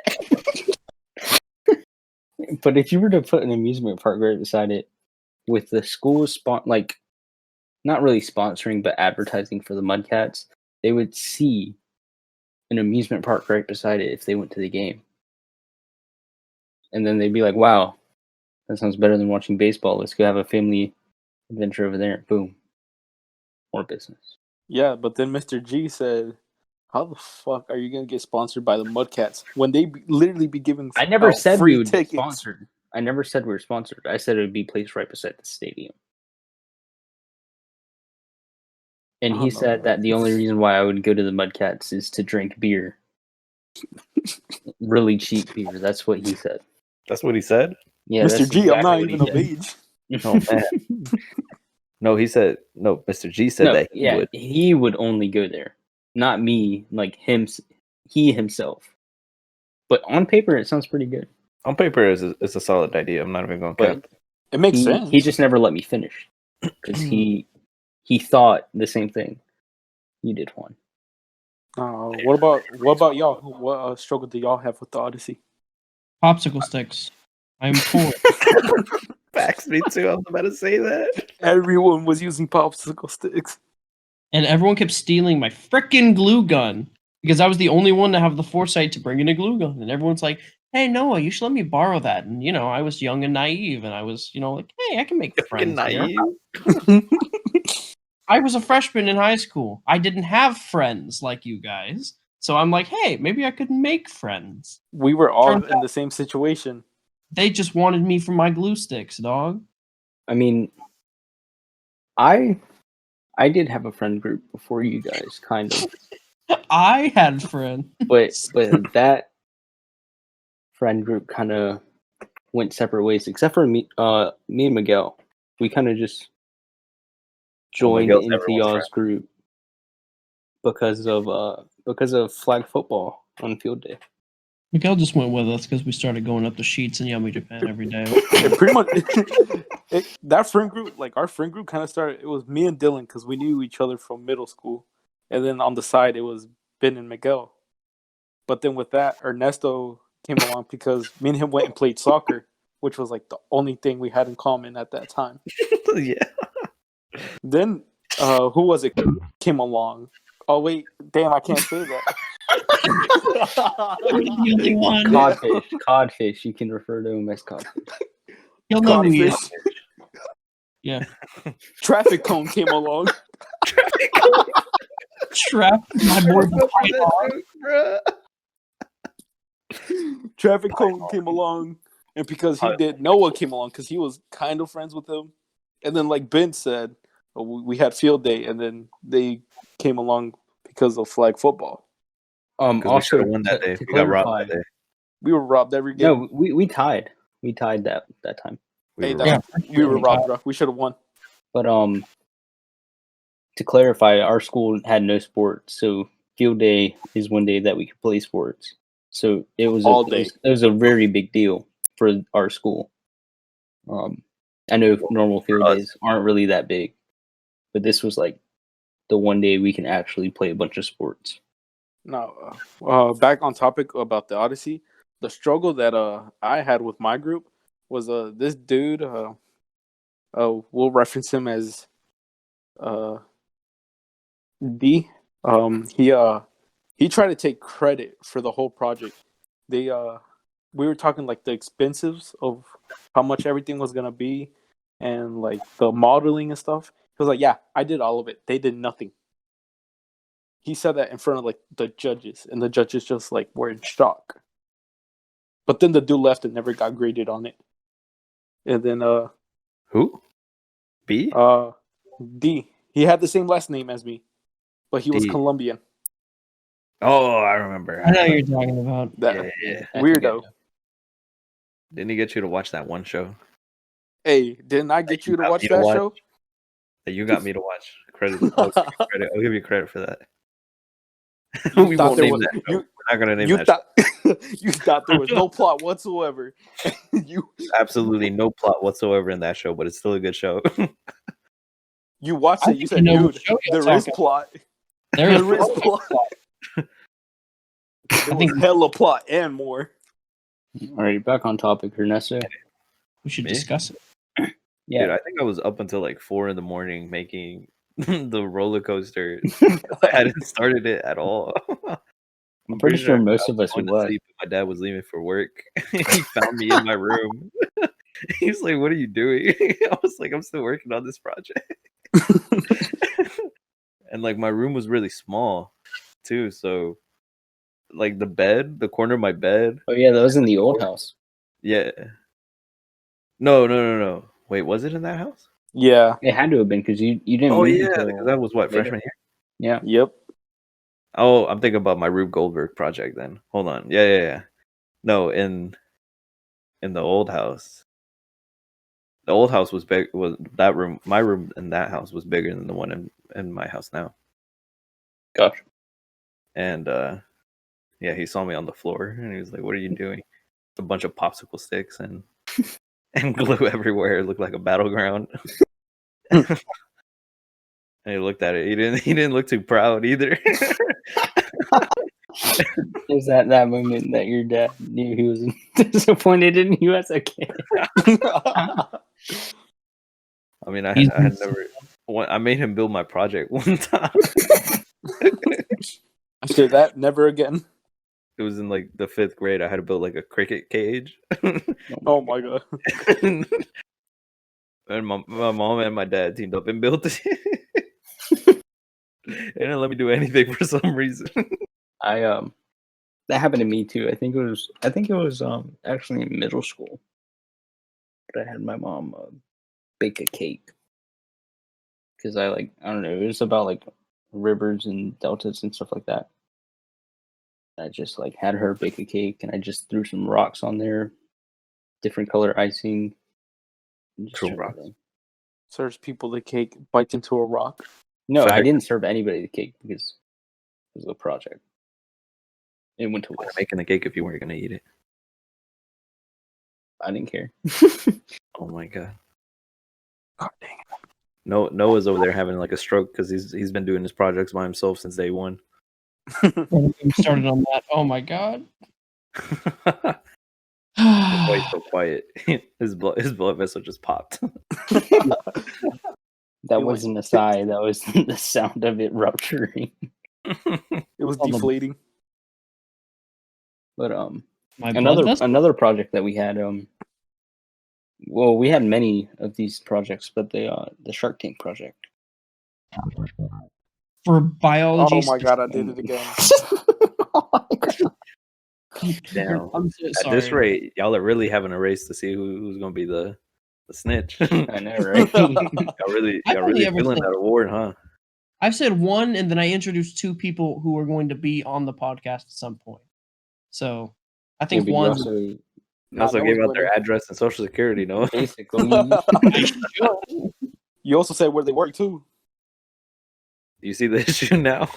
But if you were to put an amusement park right beside it, with the school like not really sponsoring but advertising for the Mudcats, they would see an amusement park right beside it if they went to the game. And then they'd be like, wow, that sounds better than watching baseball. Let's go have a family adventure over there. Boom. More business. Yeah, but then Mr. G said, how the fuck are you going to get sponsored by the Mudcats when they literally be giving I never said free we would tickets? be sponsored. I never said we were sponsored. I said it would be placed right beside the stadium. And I he don't know, said that the only reason why I would go to the Mudcats is to drink beer. Really cheap beer. That's what he said. That's what he said? Yeah, Mr. that's G, I'm not exactly even what of he age. Oh, man. No, he said, no, Mr. G said that he would. He would only go there. Not me, like he himself. But on paper, it sounds pretty good. On paper, it's a solid idea. I'm not even going to But cap. It makes sense. He just never let me finish. Because he thought the same thing. You did one. What about y'all? What struggle do y'all have with the Odyssey? Popsicle sticks. I'm poor. Facts, me too. I was about to say that. Everyone was using popsicle sticks. And everyone kept stealing my frickin' glue gun because I was the only one to have the foresight to bring in a glue gun. And everyone's like, hey, Noah, you should let me borrow that. And, I was young and naive. And I was, like, hey, I can make friends here. Naive. I was a freshman in high school. I didn't have friends like you guys. So I'm like, hey, maybe I could make friends. We were all Turns in the same situation. They just wanted me for my glue sticks, dog. I mean, I did have a friend group before you guys, kind of. I had friends. But that friend group kind of went separate ways, except for me and Miguel. We kind of just joined Miguel's into everyone's y'all's group because of flag football on field day. Miguel just went with us because we started going up the sheets in Yummy Japan every day. It pretty much that friend group, like our friend group, kind of started. It was me and Dylan because we knew each other from middle school, and then on the side it was Ben and Miguel. But then with that, Ernesto came along because me and him went and played soccer, which was like the only thing we had in common at that time. Yeah. Then who was it came along? Oh wait, damn, I can't say that. The only one. Codfish. You can refer to him as codfish. He'll know who he is. Codfish. Yeah. Traffic cone came along. Trap my boy. Traffic cone came along, and because he did, Noah came along because he was kind of friends with him. And then, like Ben said, we had field day, and then they came along because of flag football. Also, won that day. to We got robbed clarify, that day. We were robbed every game. no, we tied. We tied that time. We were Hey, robbed. we were robbed, bro. We should have won. But to clarify, our school had no sports, so field day is one day that we could play sports. So it was All day. It was a very big deal for our school. I know normal field days aren't really that big, but this was like the one day we can actually play a bunch of sports. Now, back on topic about the Odyssey, the struggle that I had with my group was this dude. We'll reference him as D. He tried to take credit for the whole project. We were talking like the expenses of how much everything was gonna be, and like the modeling and stuff. He was like, "Yeah, I did all of it. They did nothing." He said that in front of like the judges, and the judges just like were in shock. But then the dude left and never got graded on it. And then Who? B? D. He had the same last name as me, but he was D. Colombian. Oh, I remember. I know what you're talking about. That Yeah. I weirdo. think Didn't he get you to watch that one show? Hey, didn't I get you to got watch me to that watch. show? That you got me to watch. I'll give you credit for that. You We thought won't there name was that show. you We're not gonna name you that thought you thought there was no plot whatsoever. You show. Absolutely no plot whatsoever in that show, but it's still a good show. you watched I it. You think said, know what dude, show you're there is talking plot. There is There is plot. plot. There I was think hella plot and more. All right, back on topic, Ernesto. we should Me? discuss it. Yeah. Dude, I think I was up until like 4 a.m. making the roller coaster. I hadn't started it at all. I'm pretty sure most I of us going to was. sleep. My dad was leaving for work. He found me in my room. He's like, "What are you doing?" I was like, "I'm still working on this project." And like my room was really small too, so like the corner of my bed. Oh yeah, that was in the old house. Yeah. No. Wait, was it in that house? Yeah. It had to have been because you didn't Oh move yeah, until because that was what, later. freshman year? Yeah. Yep. Oh, I'm thinking about my Rube Goldberg project then. Hold on. Yeah. No, in the old house. The old house was big. Was that room? My room in that house was bigger than the one in my house now. Gosh. And yeah, he saw me on the floor and he was like, "What are you doing?" A bunch of popsicle sticks and glue everywhere. It looked like a battleground. And he looked at it. He didn't look too proud either. Is that moment that your dad knew he was disappointed in you as a kid? I mean, I He's had never. I made him build my project one time. After that, never again. It was in like the 5th grade. I had to build like a cricket cage. Oh my god. And my mom and my dad teamed up and built it. They didn't let me do anything for some reason. That happened to me too. I think it was actually in middle school. But I had my mom bake a cake. Because I don't know, it was about like rivers and deltas and stuff like that. I just like had her bake a cake and I just threw some rocks on there, different color icing. And just Cool turned it rocks. in. Serves people the cake, bites into a rock. No, I Fact. didn't serve anybody the cake because it was a project. It went to Why waste. making the cake if you weren't gonna eat it? I didn't care. Oh my god. God dang it. Noah's over there having like a stroke because he's been doing his projects by himself since day one. We started on that. Oh my god. That's why he's so quiet. His blood vessel just popped. That It went wasn't a sigh. That was the sound of it rupturing. It was Hold on. deflating. But My blood vessel? another project that we had well, we had many of these projects, but the Shark Tank project. For biology. Oh my god, I did it again. Oh my God. Damn. I'm so At sorry. this rate, y'all are really having a race to see who's gonna be the snitch. I know, right? Y'all really I've only ever feeling said- that award, huh? I've said one, and then I introduced 2 people who are going to be on the podcast at some point. So I Yeah, think but you one. also You also that gave was out their winning. address and social security, no? basically I should. You also said where they work too. You see the issue now?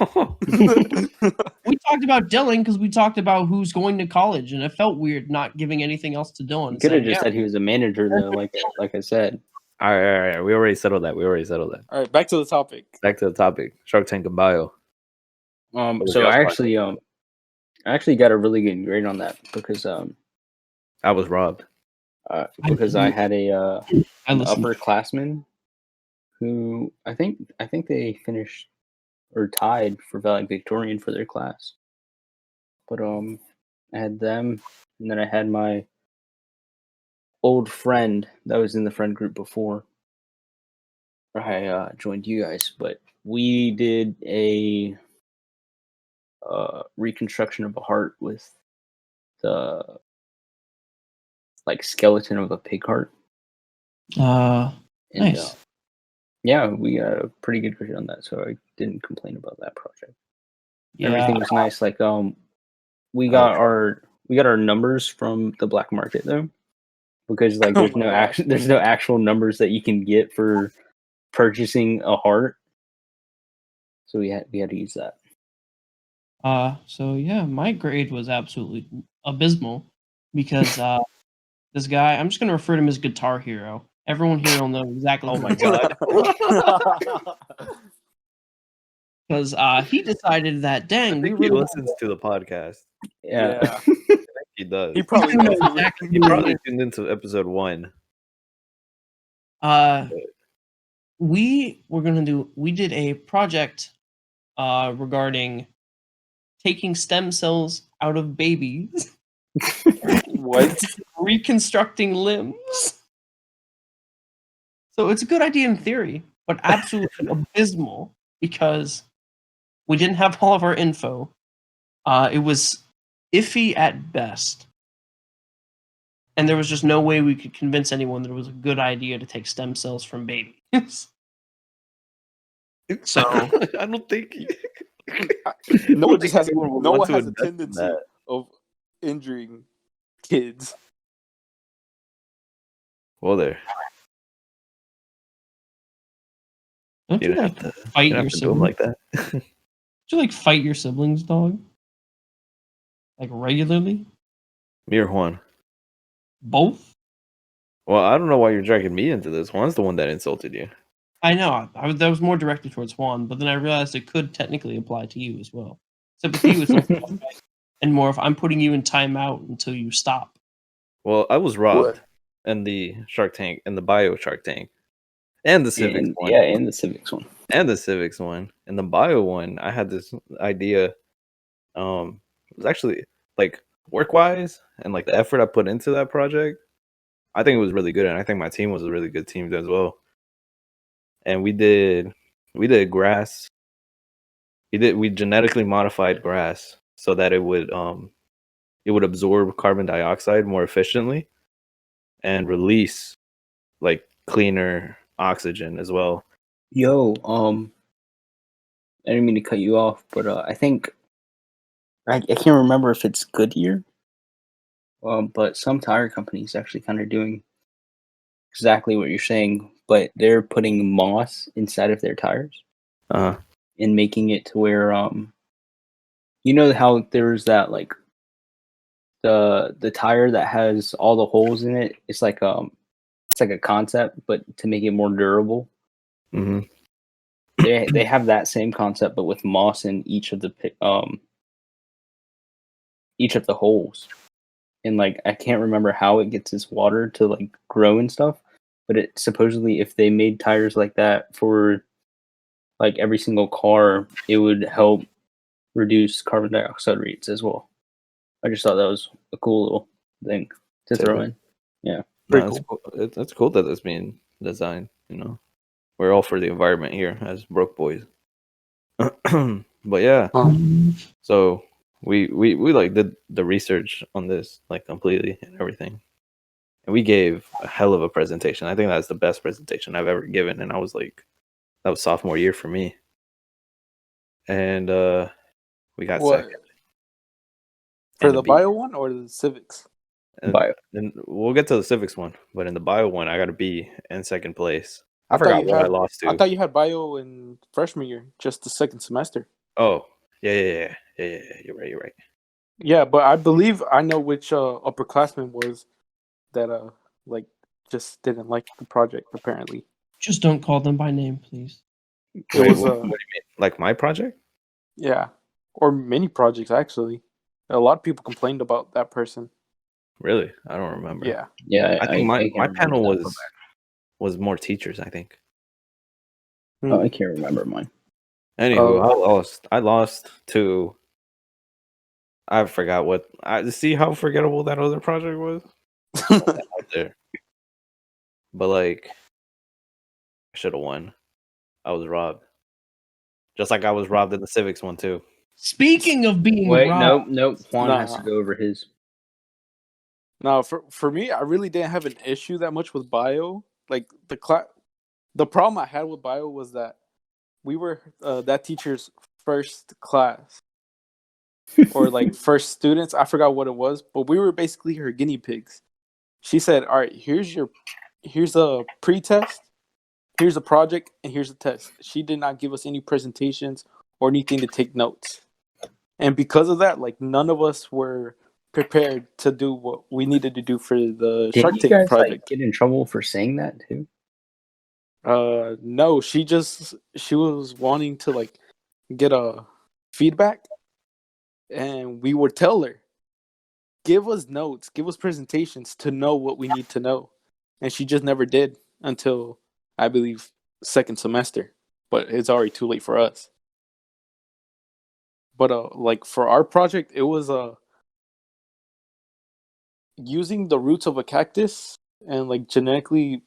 We talked about Dylan because we talked about who's going to college, and it felt weird not giving anything else to Dylan. you could have saying, just said he was a manager though, like I said. All right. We already settled that. All right, back to the topic. Back to the topic. Shark Tank and Bio. What was So y'all's I actually got a really good grade on that because I was robbed. because I had I an listened. upperclassman who I think they finished or tied for valedictorian for their class. But I had them, and then I had my old friend that was in the friend group before I joined you guys. But we did a reconstruction of a heart with the like skeleton of a pig heart. And, Nice. yeah, we got a pretty good grade on that, so I didn't complain about that project. Yeah. Everything was nice. Like we got our numbers from the black market though, because like Oh my gosh. there's no actual numbers that you can get for purchasing a heart. So we had to use that. So yeah, my grade was absolutely abysmal because this guy, I'm just gonna refer to him as Guitar Hero. Everyone here will know exactly. Oh who my I'm talking god. because he decided that I dang, we think he really listens to the podcast. Yeah. He does. He probably know does. exactly He who probably it is. tuned into episode 1. We did a project regarding taking stem cells out of babies, What? reconstructing limbs. So it's a good idea in theory, but absolutely abysmal because we didn't have all of our info. It was iffy at best. And there was just no way we could convince anyone that it was a good idea to take stem cells from babies. So I don't think Noah think just has anyone would Noah want to has a invest in tendency that. of injuring kids. Well, there. don't You you don't like have to, fight you don't your have to do them siblings? like that. Do you like fight your siblings, dog? Like regularly? Me or Juan? Both? Well, I don't know why you're dragging me into this. Juan's the one that insulted you. I know. That was more directed towards Juan, but then I realized it could technically apply to you as well. Except with you, it's less of a fight and more of I'm putting you in timeout until you stop. Well, I was robbed What? in the Shark Tank, in the Bio Shark Tank, and the Civics one. Yeah, and the Civics one. And the Civics one. And the Bio one, I had this idea. It was actually like work wise and like the effort I put into that project. I think it was really good, and I think my team was a really good team as well. And we did grass. We genetically modified grass so that it would absorb carbon dioxide more efficiently and release like cleaner oxygen as well. Yo, I didn't mean to cut you off, but I think I can't remember if it's Goodyear, but some tire companies actually kind of doing exactly what you're saying, but they're putting moss inside of their tires Uh-huh. and making it to where you know how there's that like the tire that has all the holes in it. It's like a concept, but to make it more durable. Mm-hmm. They have that same concept, but with moss in each of the holes. And like I can't remember how it gets its water to like grow and stuff, but it supposedly if they made tires like that for like every single car, it would help reduce carbon dioxide rates as well. I just thought that was a cool little thing to throw in. Yeah. No, Pretty it's cool. It's cool that it's being designed. We're all for the environment here as broke boys. But yeah, so we like did the research on this like completely and everything, and we gave a hell of a presentation. I think that's the best presentation I've ever given, and I was like, that was sophomore year for me, and we got What? second. For And the a B. bio one or the civics? Bio. And we'll get to the civics one, but in the bio one, I got a B in second place. I thought forgot you what I had- lost to. I thought you had bio in freshman year, just the second semester. Oh, yeah. You're right. Yeah, but I believe I know which upperclassman was that like just didn't like the project apparently. Just don't call them by name, please. It Wait, was what do you mean? Like my project? yeah, or many projects actually. A lot of people complained about that person. Really? I don't remember. Yeah. Yeah, I think my can't remember panel that. was more teachers, I think. Oh, I can't remember mine. Anywho, I lost to. I forgot what. I see how forgettable that other project was out there. But like, I should have won. I was robbed, just like I was robbed in the civics one too. Speaking of being Wait, robbed, nope. Juan has to Nah. go over his. No, for me, I really didn't have an issue that much with bio. Like the problem I had with bio was that we were that teacher's first class or like first students. I forgot what it was, but we were basically her guinea pigs. She said, "All right, here's a pre-test, here's a project, and here's a test." She did not give us any presentations or anything to take notes. And because of that, like none of us were prepared to do what we needed to do for the Did Shark you Tank guys like project. get in trouble for saying that too? No, she was wanting to like get a feedback, and we would tell her, give us notes, give us presentations to know what we need to know. And she just never did until I believe second semester. But it's already too late for us. But like for our project, it was using the roots of a cactus and like genetically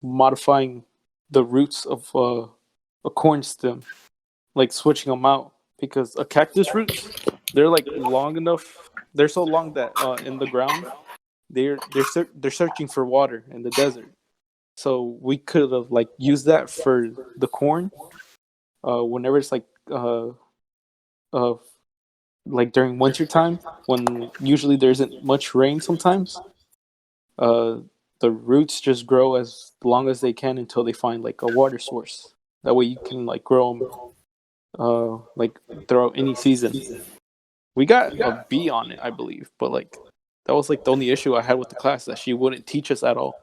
modifying the roots of a corn stem, like switching them out because a cactus roots, they're like long enough. They're so long that in the ground they're searching for water in the desert. So we could have like used that for the corn. Whenever it's uh like during winter time when usually there isn't much rain sometimes, uh the roots just grow as long as they can until they find like a water source. That way you can like grow them like throughout any season. We got a B on it, I believe, but like that was like the only issue I had with the class, that she wouldn't teach us at all.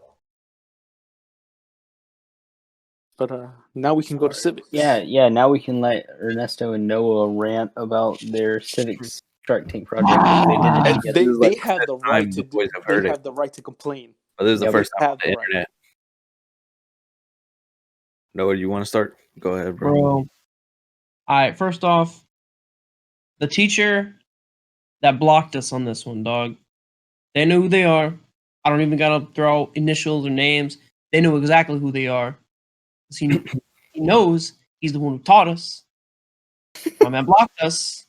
But now we can go to civics. Yeah. Now we can let Ernesto and Noah rant about their civics Shark Tank project. They did it And together. they, This is they like had the the first time right to the boys have they heard it. have the right to complain. But this is the Yeah, first time on have the the right. internet. Noah, you want to start? Go ahead, bro. Bro. All right, first off, the teacher that blocked us on this one, dog. They know who they are. I don't even gotta throw initials or names. They know exactly who they are. 'Cause he knows he's the one who taught us. My man blocked us.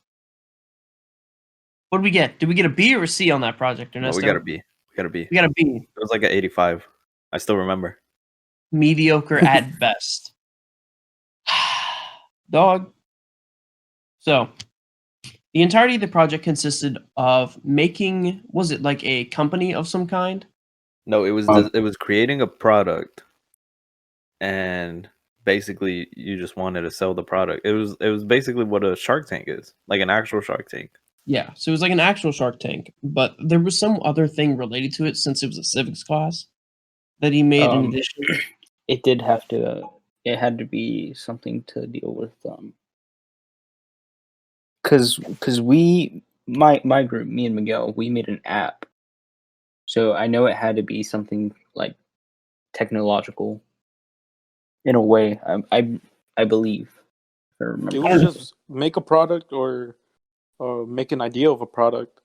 What did we get? Did we get a B or a C on that project, No, Ernesto? we got to be. We got to be. We got a B. It was like an 85. I still remember. Mediocre at best. Dog. So, the entirety of the project consisted of making, was it like a company of some kind? No, it was creating a product, and basically you just wanted to sell the product. It was basically what a Shark Tank is, like an actual Shark Tank. Yeah, so it was like an actual Shark Tank, but there was some other thing related to it since it was a civics class that he made in addition. It did have to. It had to be something to deal with because my group, me and Miguel, we made an app. So I know it had to be something like technological in a way. I believe. If I remember. It was just make a product or make an idea of a product,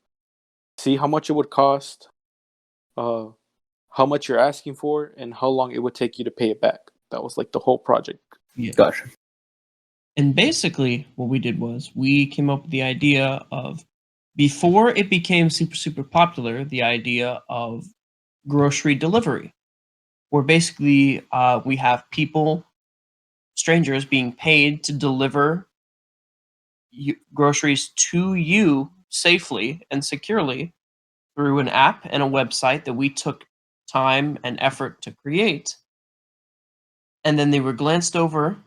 see how much it would cost, how much you're asking for, and how long it would take you to pay it back. That was like the whole project. Yeah. Gotcha. And basically, what we did was we came up with the idea of, before it became super, super popular, the idea of grocery delivery, where basically we have people, strangers, being paid to deliver groceries to you safely and securely through an app and a website that we took time and effort to create. And then they were glanced over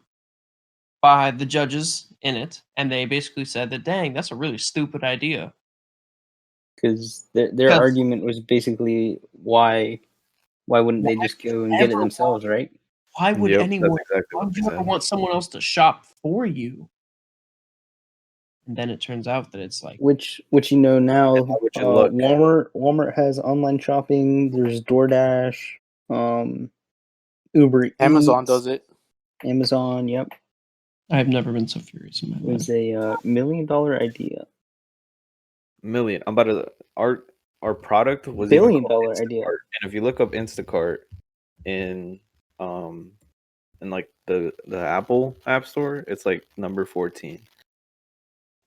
by the judges in it, and they basically said that, dang, that's a really stupid idea. Because their argument was basically why wouldn't they just go and get it themselves, right? Why would anyone? Exactly Why would you ever want someone else to shop for you? And then it turns out that it's like, Which you know now, would you look? Walmart has online shopping. There's DoorDash, Uber Amazon Eats, does it. Amazon. Yep, I've never been so furious in my it life. was a $1 million idea. Million. I'm about to our product was $1 billion even idea. and if you look up Instacart in like the Apple App Store, it's like number 14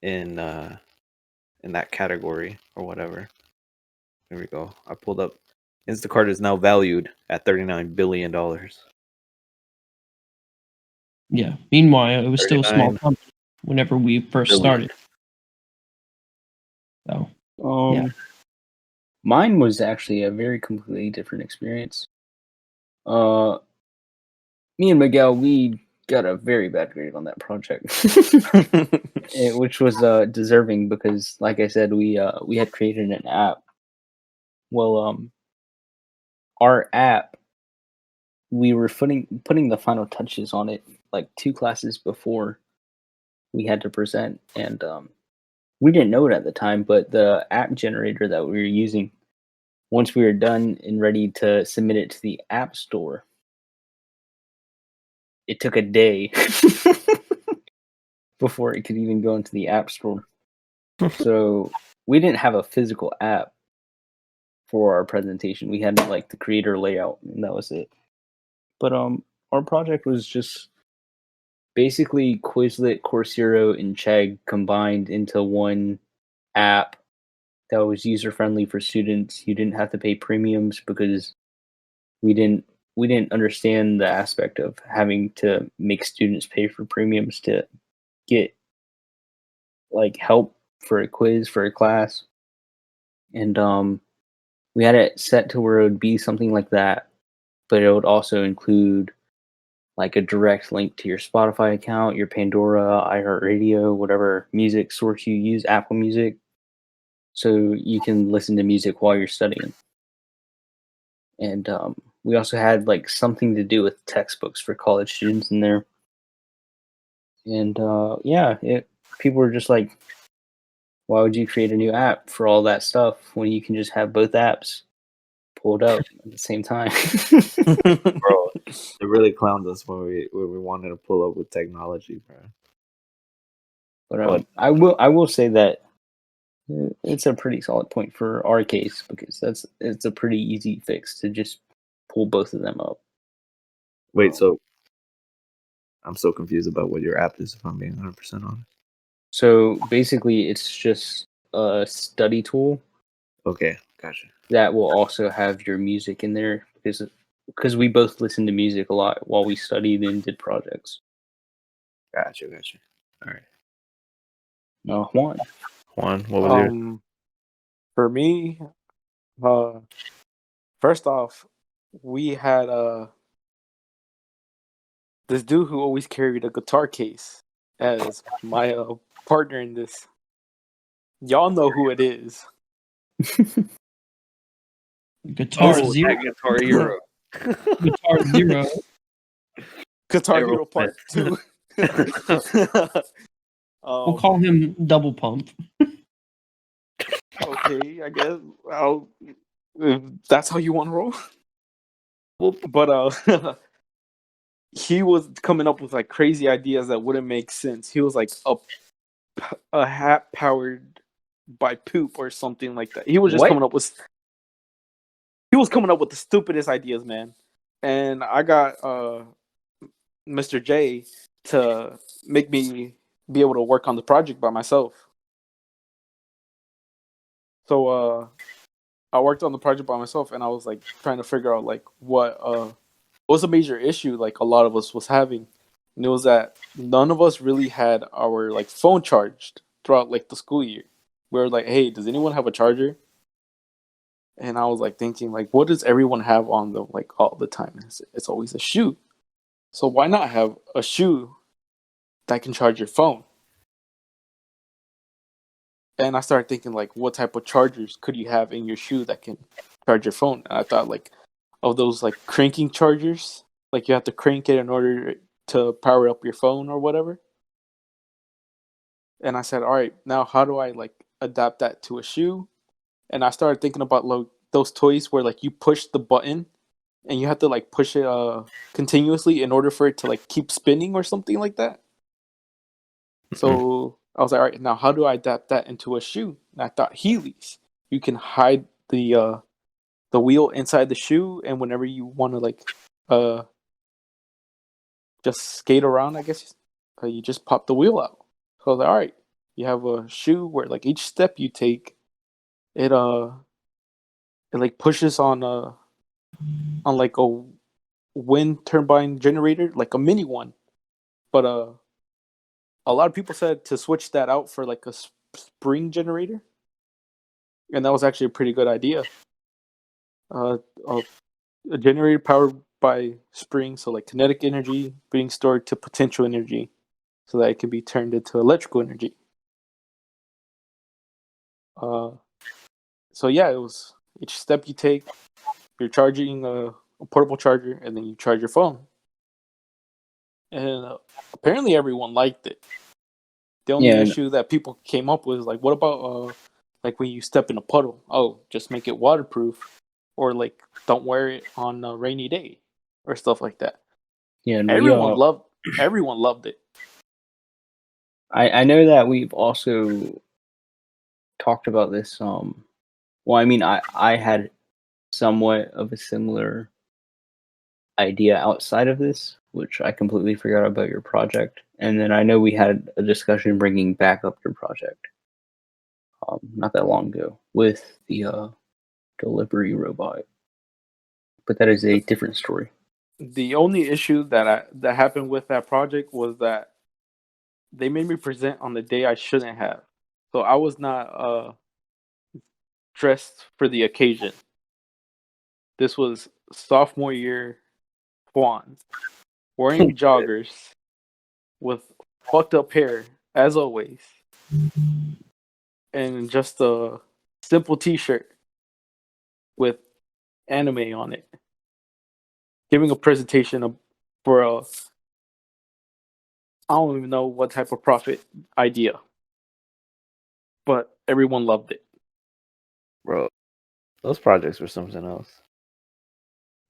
in that category or whatever. There we go. I pulled up. Instacart is now valued at $39 billion. Yeah. Meanwhile, it was still a small 39 company whenever we first billion. started. So yeah. Mine was actually a very completely different experience. Me and Miguel, we got a very bad grade on that project, which was deserving because, like I said, we had created an app. Well, our app, we were putting the final touches on it like 2 classes before we had to present, and we didn't know it at the time, but the app generator that we were using, once we were done and ready to submit it to the app store, it took a day before it could even go into the app store. So we didn't have a physical app for our presentation. We had like the creator layout, and that was it. But our project was just basically Quizlet, Coursera, and Chegg combined into one app that was user friendly for students. You didn't have to pay premiums because we didn't understand the aspect of having to make students pay for premiums to get like help for a quiz for a class. And we had it set to where it would be something like that, but it would also include like a direct link to your Spotify account, your Pandora, iHeartRadio, whatever music source you use, Apple Music, so you can listen to music while you're studying. And we also had like something to do with textbooks for college students in there. And people were just like, why would you create a new app for all that stuff when you can just have both apps pulled up at the same time? Bro, it really clowned us when we wanted to pull up with technology, bro. But I will say that it's a pretty solid point for our case because it's a pretty easy fix to just pull both of them up. Wait, so I'm so confused about what your app is, if I'm being 100% honest. So basically, it's just a study tool. Okay, gotcha. That will also have your music in there because we both listened to music a lot while we studied and did projects. Gotcha. All right. No, Juan, what was yours? For me, first off, we had this dude who always carried a guitar case as my partner in this. Y'all know who it is. Guitar Oh, Zero. that Guitar Hero. Guitar Zero. Guitar Hero Part 2. We'll call him Double Pump. Okay, I guess if that's how you want to roll. But he was coming up with like crazy ideas that wouldn't make sense. He was like a hat powered by poop or something like that. He was just coming up with the stupidest ideas, man. And I got Mr. J to make me be able to work on the project by myself. So I worked on the project by myself, and I was like trying to figure out like what was a major issue like a lot of us was having. And it was that none of us really had our like phone charged throughout like the school year. We were like, hey, does anyone have a charger? And I was like thinking, like, what does everyone have on them like all the time? It's always a shoe. So why not have a shoe that can charge your phone? And I started thinking, like, what type of chargers could you have in your shoe that can charge your phone? And I thought, like, of those, like, cranking chargers. Like, you have to crank it in order to power up your phone or whatever. And I said, all right, now how do I, like, adapt that to a shoe? And I started thinking about, like, those toys where, like, you push the button and you have to, like, push it continuously in order for it to, like, keep spinning or something like that. So I was like, all right, now how do I adapt that into a shoe? And I thought Heelys. You can hide the wheel inside the shoe, and whenever you want to like just skate around, I guess you just pop the wheel out. So I was like, all right, you have a shoe where like each step you take, it like pushes on like a wind turbine generator, like a mini one, but a lot of people said to switch that out for like a spring generator. and that was actually a pretty good idea. A generator powered by spring, so like kinetic energy being stored to potential energy, so that it can be turned into electrical energy. So yeah, it was each step you take, you're charging a portable charger, and then you charge your phone. And apparently everyone liked it. The only issue that people came up with is like, what about like when you step in a puddle? Oh, just make it waterproof, or like don't wear it on a rainy day, or stuff like that. Yeah, and everyone loved it. I know that we've also talked about this. Well, I mean, I had somewhat of a similar idea outside of this, which I completely forgot about your project. And then I know we had a discussion bringing back up your project not that long ago with the delivery robot. But that is a different story. The only issue that happened with that project was that they made me present on the day I shouldn't have. So I was not dressed for the occasion. This was sophomore year Juan, wearing joggers with fucked up hair, as always, and just a simple t-shirt with anime on it, giving a presentation for a, I don't even know what type of profit idea, but everyone loved it. Bro, those projects were something else.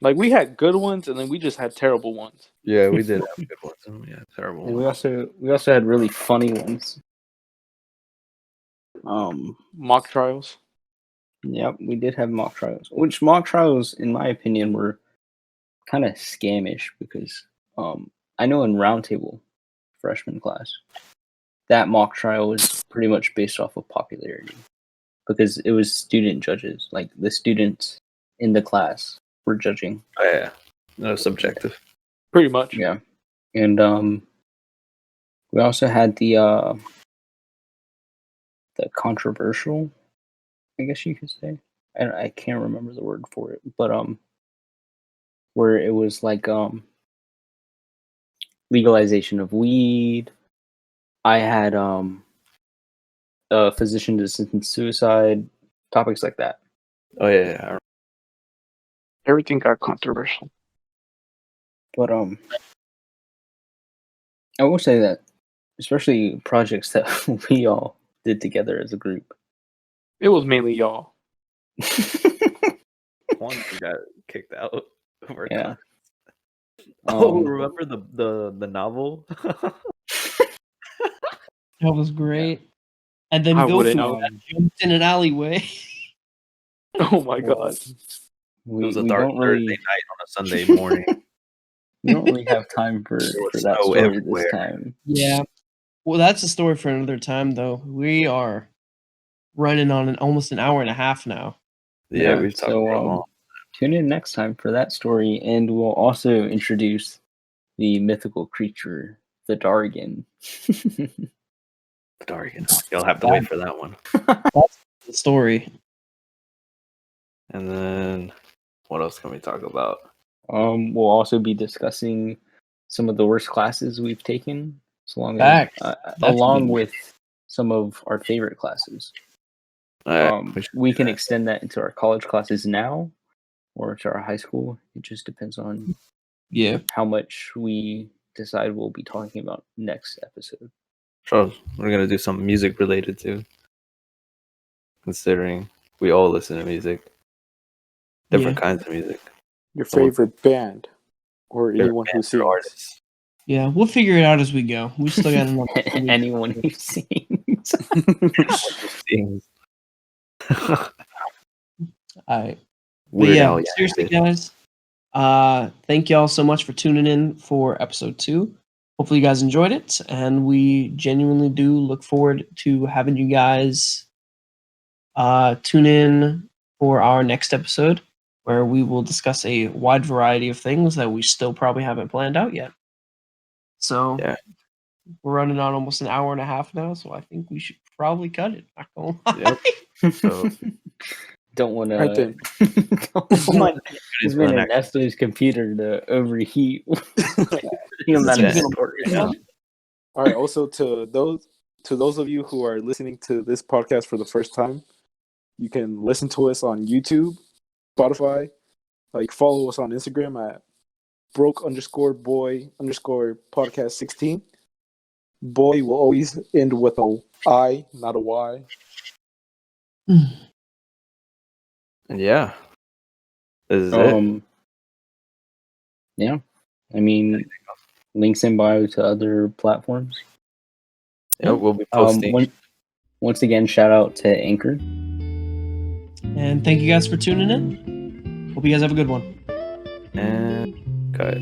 Like, we had good ones, and then we just had terrible ones. Yeah, we did have good ones. And we had terrible And ones. we also had really funny ones. Mock trials. Yep, we did have mock trials. Which mock trials, in my opinion, were kind of scamish because I know in roundtable freshman class, that mock trial was pretty much based off of popularity because it was student judges, like the students in the class were judging. Oh, yeah, no, subjective. Pretty much. Yeah, and we also had the controversial, I guess you could say. I can't remember the word for it, but where it was like legalization of weed. I had physician assisted suicide, topics like that. Oh yeah. Everything got controversial. But I will say that, especially projects that we all did together as a group. It was mainly y'all. One got kicked out over Yeah. Oh, remember the novel? That was great. And then I Goku wouldn't know. jumped in an alleyway. Oh my god. It We was a we dark don't really Thursday night on a Sunday morning. we don't really have time for was that snow story everywhere. this time. Yeah. Well, that's a story for another time, though. We are running on almost an hour and a half now. Yeah, we've talked for a long. Tune in next time for that story, and we'll also introduce the mythical creature, the Dargan. Dargan. You'll have to wait for that one. That's the story. And then, what else can we talk about? We'll also be discussing some of the worst classes we've taken, Facts. along with some of our favorite classes. We can extend that into our college classes now, or to our high school. It just depends on how much we decide we'll be talking about next episode. So we're gonna do something music related too, considering we all listen to music, different kinds of music. Your favorite band, or anyone who sings. Artists. Yeah, we'll figure it out as we go. We still got another anyone who sings. All right. Weird Al, seriously, guys. Thank y'all so much for tuning in for episode 2. Hopefully you guys enjoyed it, and we genuinely do look forward to having you guys tune in for our next episode, where we will discuss a wide variety of things that we still probably haven't planned out yet. So we're running on almost an hour and a half now, so I think we should probably cut it. Not gonna lie. Yep. So don't want Right to. then. Don't want this for the man next Ernesto's computer to overheat. Yeah. All right. Also, to those of you who are listening to this podcast for the first time, you can listen to us on YouTube, Spotify. Like, follow us on Instagram at broke_boy_podcast 16. Boy will always end with a I, not a Y. Yeah. This is it. Yeah, I mean, links in bio to other platforms. Yeah, we'll be posting. Once again, shout out to Anchor. And thank you guys for tuning in. Hope you guys have a good one. And cut.